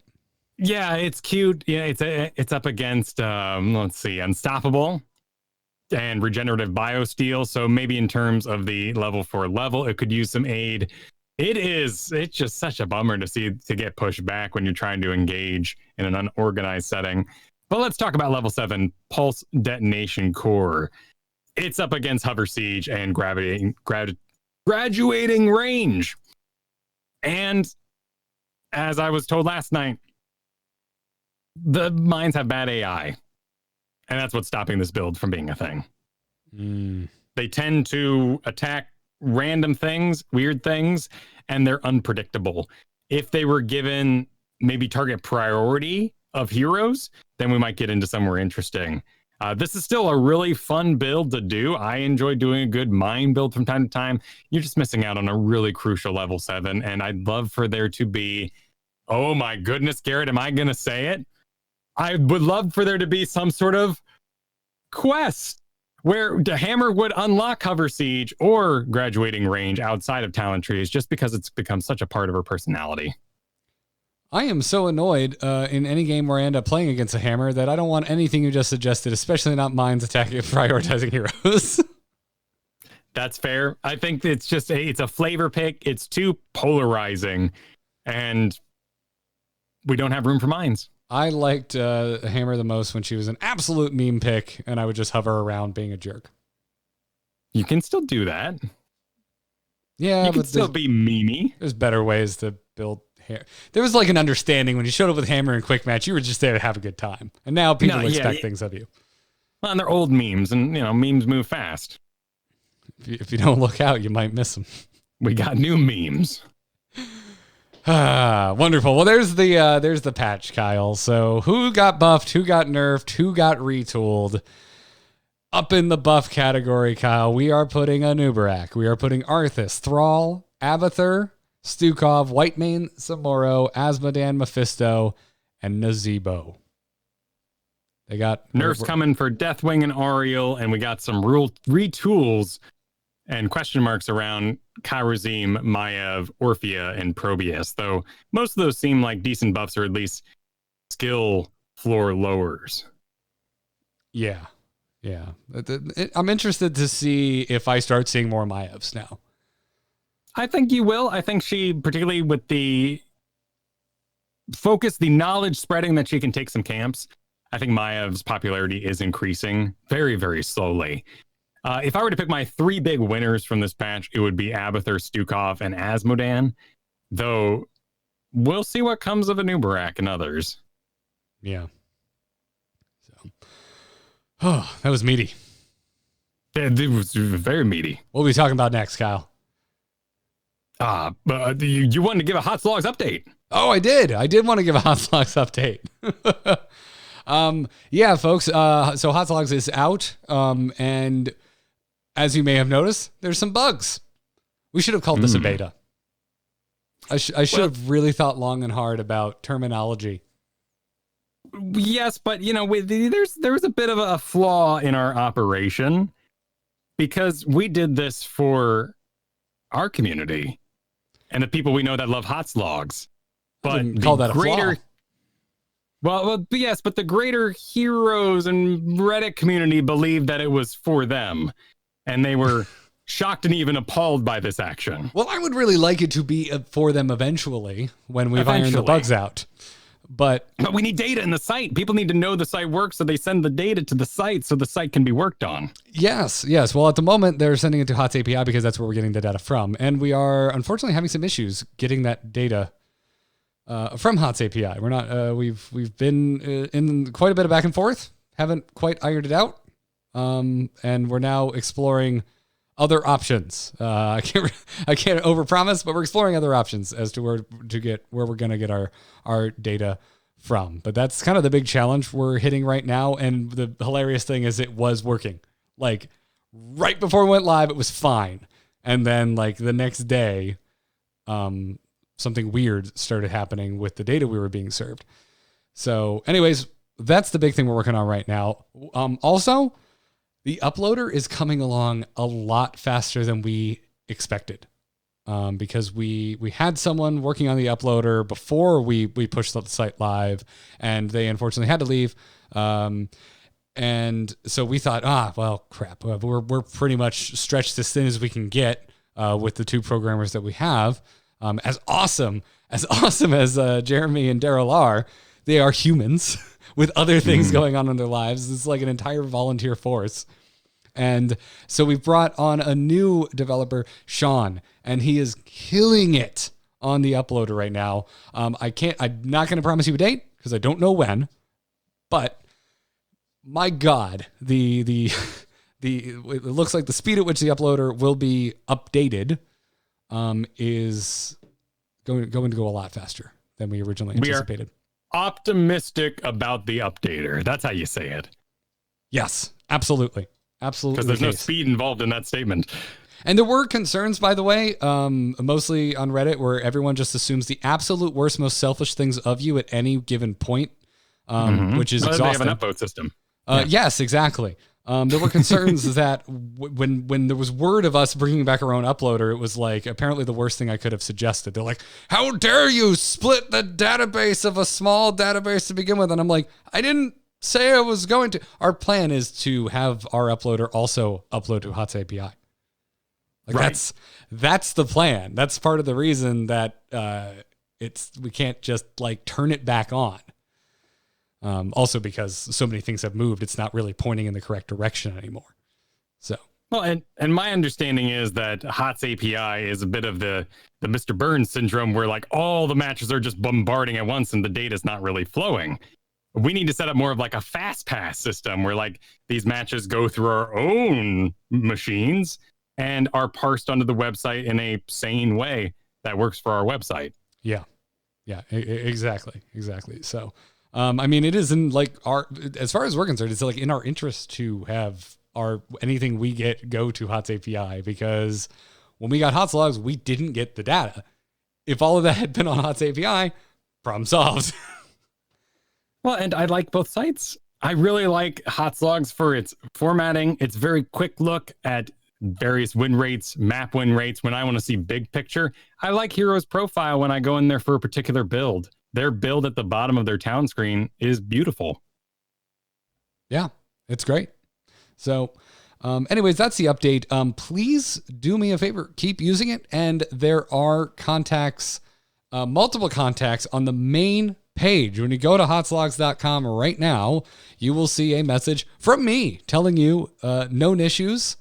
Yeah, it's cute. Yeah, it's up against let's see, Unstoppable and Regenerative Biosteel. So maybe in terms of the level 4 level, it could use some aid. It's just such a bummer to get pushed back when you're trying to engage in an unorganized setting. But let's talk about level 7 Pulse Detonation Core. It's up against Hover Siege and Graduating Range. And as I was told last night, the mines have bad AI. And that's what's stopping this build from being a thing. They tend to attack random things, weird things, and they're unpredictable. If they were given maybe target priority of heroes, then we might get into somewhere interesting. This is still a really fun build to do. I enjoy doing a good mine build from time to time. You're just missing out on a really crucial level 7, and I'd love for there to be, oh my goodness, Garrett, am I going to say it? I would love for there to be some sort of quest where the hammer would unlock Hover Siege or Graduating Range outside of Talent Trees, just because it's become such a part of her personality. I am so annoyed in any game where I end up playing against a hammer that I don't want anything you just suggested, especially not mines attacking prioritizing heroes. That's fair. I think it's a flavor pick. It's too polarizing, and we don't have room for mines. I liked Hammer the most when she was an absolute meme pick, and I would just hover around being a jerk. You can still do that. Yeah, you can still be memey. There's better ways to build hair. There was like an understanding when you showed up with Hammer in Quick Match, you were just there to have a good time. And now people expect things of you. Well, and they're old memes, and memes move fast. If you don't look out, you might miss them. We got new memes. Wonderful. Well, there's the patch, Kyle. So who got buffed, who got nerfed, who got retooled? Up in the buff category, Kyle, we are putting Anubarak. We are putting Arthas, Thrall, Abathur, Stukov, Whitemane, Samoro, Asmodan, Mephisto, and Nazebo. They got nerfs coming for Deathwing and Ariel, and we got some retools and question marks around Kharazim, Maiev, Orphea, and Probius, though most of those seem like decent buffs or at least skill floor lowers. Yeah. I'm interested to see if I start seeing more Maievs now. I think you will. I think she, particularly with the focus, the knowledge spreading that she can take some camps, I think Maiev's popularity is increasing very, very slowly. If I were to pick my 3 big winners from this patch, it would be Abathur, Stukov, and Asmodan. Though, we'll see what comes of Anubarak and others. Yeah. So, that was meaty. It was very meaty. What are we talking about next, Kyle? But you wanted to give a Hot Slogs update. Oh, I did. I did want to give a Hot Slogs update. Yeah, folks. So Hot Slogs is out. And as you may have noticed, there's some bugs. We should have called this a beta. I should have really thought long and hard about terminology. Yes, but there was a bit of a flaw in our operation because we did this for our community and the people we know that love Hot Slogs. But call that a flaw. Well, yes, but the greater heroes and Reddit community believed that it was for them, and they were shocked and even appalled by this action. Well, I would really like it to be for them eventually when we've ironed the bugs out. But we need data in the site. People need to know the site works, so they send the data to the site so the site can be worked on. Yes. Well, at the moment, they're sending it to HOTS API because that's where we're getting the data from. And we are unfortunately having some issues getting that data from HOTS API. We're not. We've been in quite a bit of back and forth. Haven't quite ironed it out. And we're now exploring other options. I can't overpromise, but we're exploring other options as to where we're going to get our data from. But that's kind of the big challenge we're hitting right now. And the hilarious thing is it was working. Like right before we went live, it was fine. And then like the next day, something weird started happening with the data we were being served. So anyways, that's the big thing we're working on right now. Also, the uploader is coming along a lot faster than we expected. Because we had someone working on the uploader before we pushed the site live, and they unfortunately had to leave. And so we thought, well, crap, we're pretty much stretched as thin as we can get with the two programmers that we have. As awesome as Jeremy and Daryl are, they are humans with other things going on in their lives. It's like an entire volunteer force. And so we've brought on a new developer, Sean, and he is killing it on the uploader right now. I'm not going to promise you a date because I don't know when, but my God, it looks like the speed at which the uploader will be updated is going to go a lot faster than we originally anticipated. We are optimistic about the updater. That's how you say it. Yes, absolutely. Absolutely. Because there's no speed involved in that statement. And there were concerns, by the way, mostly on Reddit, where everyone just assumes the absolute worst, most selfish things of you at any given point, which is exhausting. They have an upvote system. Yes, exactly. There were concerns that when there was word of us bringing back our own uploader, it was like apparently the worst thing I could have suggested. They're like, how dare you split the database of a small database to begin with? And I'm like, I didn't say I was going to. Our plan is to have our uploader also upload to HOTS API. That's the plan. That's part of the reason that we can't just like turn it back on. Also because so many things have moved, it's not really pointing in the correct direction anymore. So well, and my understanding is that HOTS API is a bit of the Mr. Burns syndrome, where like all the matches are just bombarding at once and the data is not really flowing. We need to set up more of like a fast pass system where like these matches go through our own machines and are parsed onto the website in a sane way that works for our website. Yeah, exactly. So, I mean, it is in like as far as we're concerned, it's like in our interest to have anything we get go to HOTS API, because when we got HOTS logs, we didn't get the data. If all of that had been on HOTS API, problem solved. Well, and I like both sites. I really like HOTS logs for its formatting. It's very quick look at various win rates, map win rates. When I want to see big picture, I like Hero's profile when I go in there for a particular build. Their build at the bottom of their town screen is beautiful. Yeah, it's great. So anyways, that's the update. Please do me a favor, keep using it. And there are contacts, multiple contacts on the main page. When you go to hotslogs.com right now, you will see a message from me telling you known issues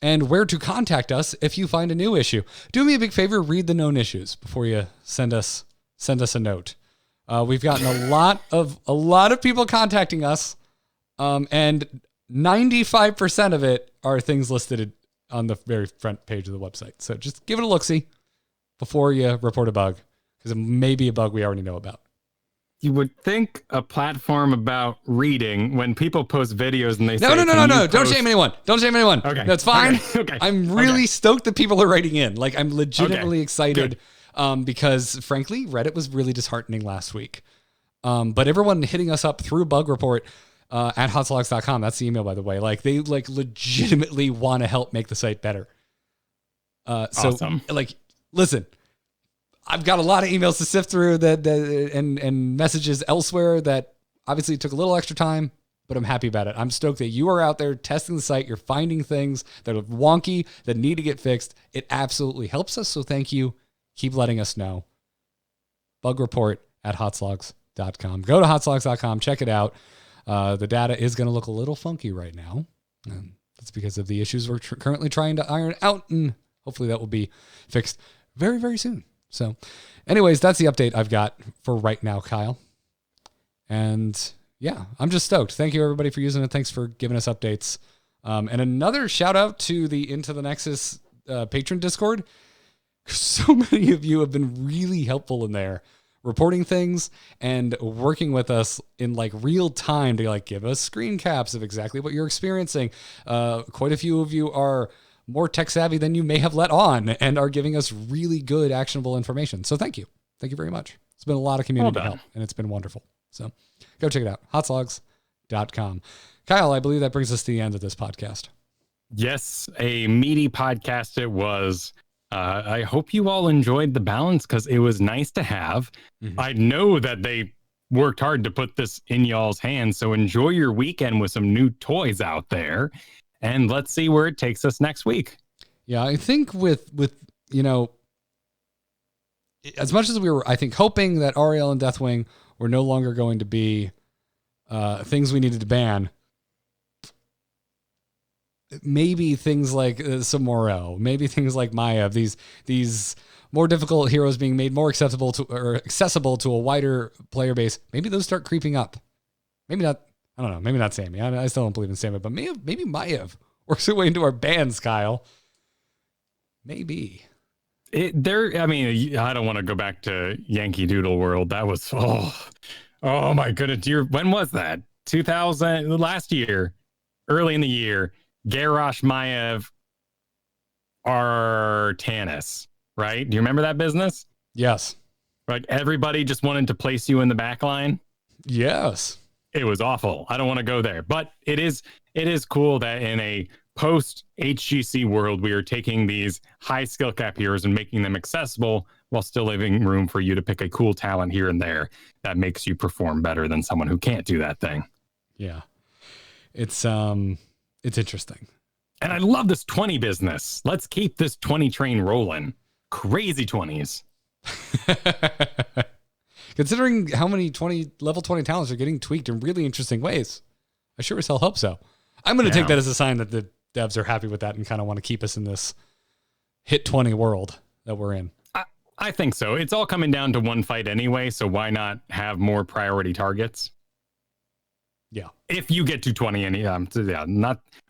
and where to contact us if you find a new issue. Do me a big favor, read the known issues before you send us a note. We've gotten a lot of people contacting us, and 95% of it are things listed on the very front page of the website. So just give it a look-see before you report a bug, because it may be a bug we already know about. You would think a platform about reading, when people post videos and they say, no. Don't shame anyone. Okay. That's fine. Okay. I'm really stoked that people are writing in. Like, I'm legitimately excited because, frankly, Reddit was really disheartening last week. But everyone hitting us up through bug report at hotslogs.com, that's the email, by the way. Like, they like legitimately want to help make the site better. Awesome. Like, listen, I've got a lot of emails to sift through and messages elsewhere that obviously took a little extra time, but I'm happy about it. I'm stoked that you are out there testing the site. You're finding things that are wonky, that need to get fixed. It absolutely helps us. So thank you. Keep letting us know. Bug report at hotslogs.com. Go to hotslogs.com. Check it out. The data is going to look a little funky right now. And that's because of the issues we're currently trying to iron out. And hopefully that will be fixed very, very soon. So anyways, that's the update I've got for right now, Kyle. And yeah, I'm just stoked. Thank you everybody for using it. Thanks for giving us updates. And another shout out to the Into the Nexus patron Discord. So many of you have been really helpful in there, reporting things and working with us in like real time to like give us screen caps of exactly what you're experiencing. Quite a few of you are more tech savvy than you may have let on and are giving us really good, actionable information. So thank you. Thank you very much. It's been a lot of community help, and it's been wonderful. So go check it out. hotslogs.com. Kyle, I believe that brings us to the end of this podcast. Yes, a meaty podcast it was. I hope you all enjoyed the balance because it was nice to have. Mm-hmm. I know that they worked hard to put this in y'all's hands, so enjoy your weekend with some new toys out there, and let's see where it takes us next week. Yeah, I think with as much as we were, I think, hoping that Ariel and Deathwing were no longer going to be things we needed to ban, maybe things like Samoro, maybe things like Maya, these more difficult heroes being made more accessible to a wider player base, maybe those start creeping up. Maybe not, I don't know, maybe not Sammy. I still don't believe in Sammy, but maybe Maiev works its way into our bans, Kyle. Maybe. I don't want to go back to Yankee Doodle World. That was, oh my goodness. When was that? 2000, last year, early in the year. Garrosh, Maiev, Arthas, right? Do you remember that business? Yes. Like everybody just wanted to place you in the back line? Yes. It was awful. I don't want to go there. But it is cool that in a post HGC world, we are taking these high skill cap heroes and making them accessible while still leaving room for you to pick a cool talent here and there that makes you perform better than someone who can't do that thing. Yeah. It's interesting. And I love this 20 business. Let's keep this 20 train rolling. Crazy 20s. Considering how many level 20 talents are getting tweaked in really interesting ways, I sure as hell hope so. I'm going to take that as a sign that the devs are happy with that and kind of want to keep us in this hit 20 world that we're in. I think so. It's all coming down to one fight anyway, so why not have more priority targets? Yeah. If you get to 20,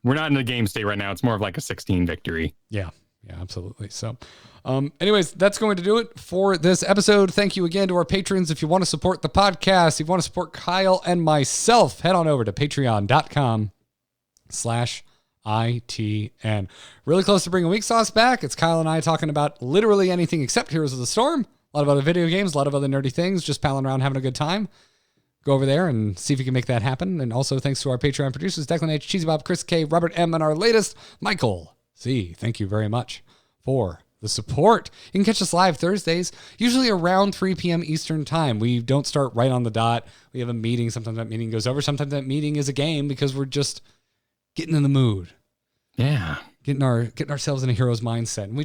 we're not in the game state right now. It's more of like a 16 victory. Yeah. Yeah, absolutely. So, anyways, that's going to do it for this episode. Thank you again to our patrons. If you want to support the podcast, if you want to support Kyle and myself, head on over to patreon.com/ITN. Really close to bringing Weak Sauce back. It's Kyle and I talking about literally anything except Heroes of the Storm. A lot of other video games, a lot of other nerdy things, just palling around, having a good time. Go over there and see if you can make that happen. And also thanks to our Patreon producers, Declan H, Cheesy Bob, Chris K, Robert M, and our latest, Michael C. Thank you very much for the support. You can catch us live Thursdays, usually around 3 p.m. Eastern time. We don't start right on the dot. We have a meeting. Sometimes that meeting goes over. Sometimes that meeting is a game because we're just getting in the mood. Yeah. Getting ourselves in a hero's mindset. And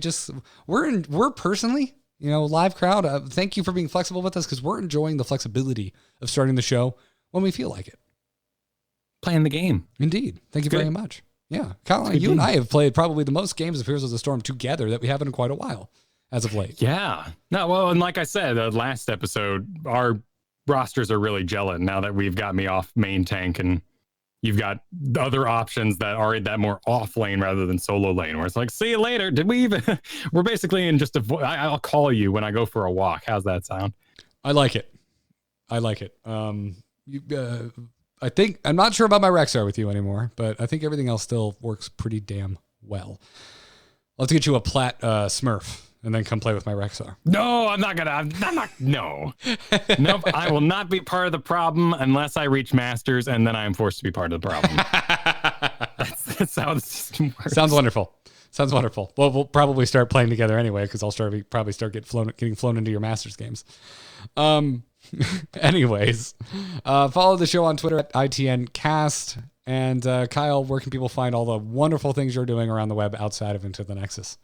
we're personally, live crowd, thank you for being flexible with us because we're enjoying the flexibility of starting the show when we feel like it. Playing the game. Indeed. Thank you very much. Yeah. Kyle, you and I have played probably the most games of Heroes of the Storm together that we haven't in quite a while as of late. Yeah. No, well, and like I said, the last episode, our rosters are really gelling now that we've got me off main tank and you've got other options that are that more off lane rather than solo lane where it's like, see you later. Did we even, we're basically in just I'll call you when I go for a walk. How's that sound? I like it. I think, I'm not sure about my Rexar with you anymore, but I think everything else still works pretty damn well. I'll have to get you a plat Smurf and then come play with my Rexar. No, no. Nope, I will not be part of the problem unless I reach Masters, and then I am forced to be part of the problem. That's how the system works. Sounds wonderful. Well, we'll probably start playing together anyway, because I'll probably start getting flown into your Masters games. Anyways, follow the show on Twitter at ITNcast. And Kyle, where can people find all the wonderful things you're doing around the web outside of Into the Nexus?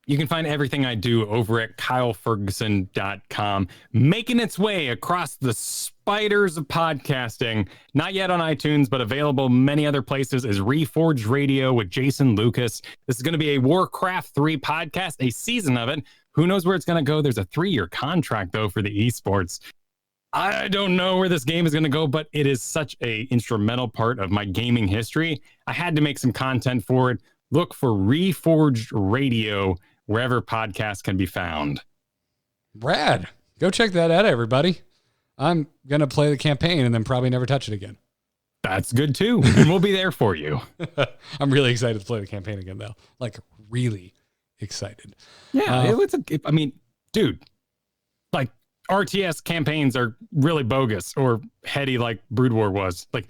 You can find everything I do over at kylefergusson.com, making its way across the spiders of podcasting. Not yet on iTunes, but available many other places is Reforged Radio with Jason Lucas. This is going to be a Warcraft 3 podcast, a season of it. Who knows where it's going to go? There's a 3-year contract, though, for the esports. I don't know where this game is going to go, but it is such a instrumental part of my gaming history. I had to make some content for it. Look for Reforged Radio wherever podcasts can be found. Brad, go check that out, everybody. I'm going to play the campaign and then probably never touch it again. That's good too. And we'll be there for you. I'm really excited to play the campaign again, though. Like, really excited. Yeah, I mean, dude, like RTS campaigns are really bogus or heady like Brood War was. Like,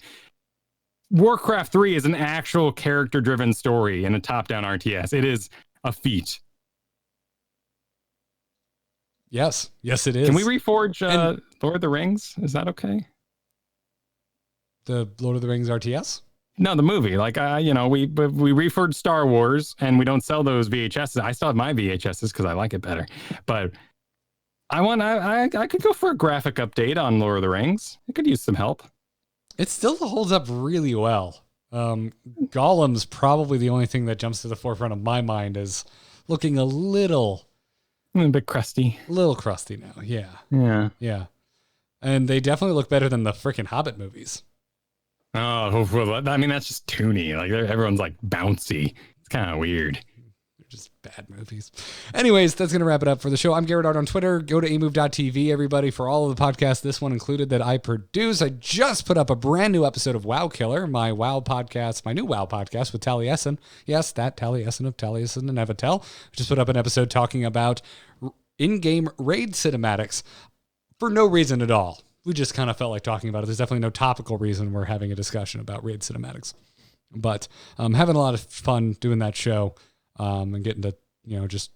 Warcraft 3 is an actual character-driven story in a top-down RTS. It is a feat. Yes, it is. Can we reforge Lord of the Rings? Is that okay? The Lord of the Rings RTS? No, the movie. Like, we reforged Star Wars, and we don't sell those VHSs. I still have my VHSs because I like it better. But I could go for a graphic update on Lord of the Rings. I could use some help. It still holds up really well. Gollum's probably the only thing that jumps to the forefront of my mind as looking a little bit crusty. A little crusty now. Yeah. And they definitely look better than the freaking Hobbit movies. Oh, well, I mean, that's just toony. Like, everyone's like bouncy. It's kind of weird. They're just bad movies. Anyways, that's going to wrap it up for the show. I'm Garrett Art on Twitter. Go to amove.tv, everybody, for all of the podcasts, this one included, that I produce. I just put up a brand new episode of WoW Killer, my WoW podcast, my new WoW podcast with Taliesin. Yes, that Taliesin of Taliesin and Evatel. Just put up an episode talking about in-game raid cinematics for no reason at all. We just kind of felt like talking about it. There's definitely no topical reason we're having a discussion about raid cinematics. But having a lot of fun doing that show and getting to, just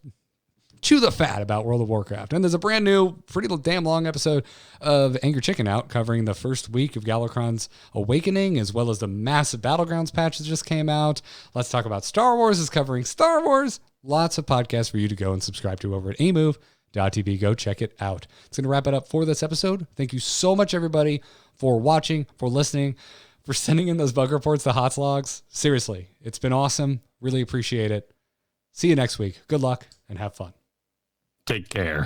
chew the fat about World of Warcraft. And there's a brand new, pretty damn long episode of Angry Chicken out covering the first week of Galakron's Awakening, as well as the massive Battlegrounds patch that just came out. Let's Talk About Star Wars is covering Star Wars. Lots of podcasts for you to go and subscribe to over at amove.tv. Go check it out. It's going to wrap it up for this episode. Thank you so much, everybody, for watching, for listening, for sending in those bug reports, the HOTS logs. Seriously, it's been awesome. Really appreciate it. See you next week. Good luck and have fun. Take care.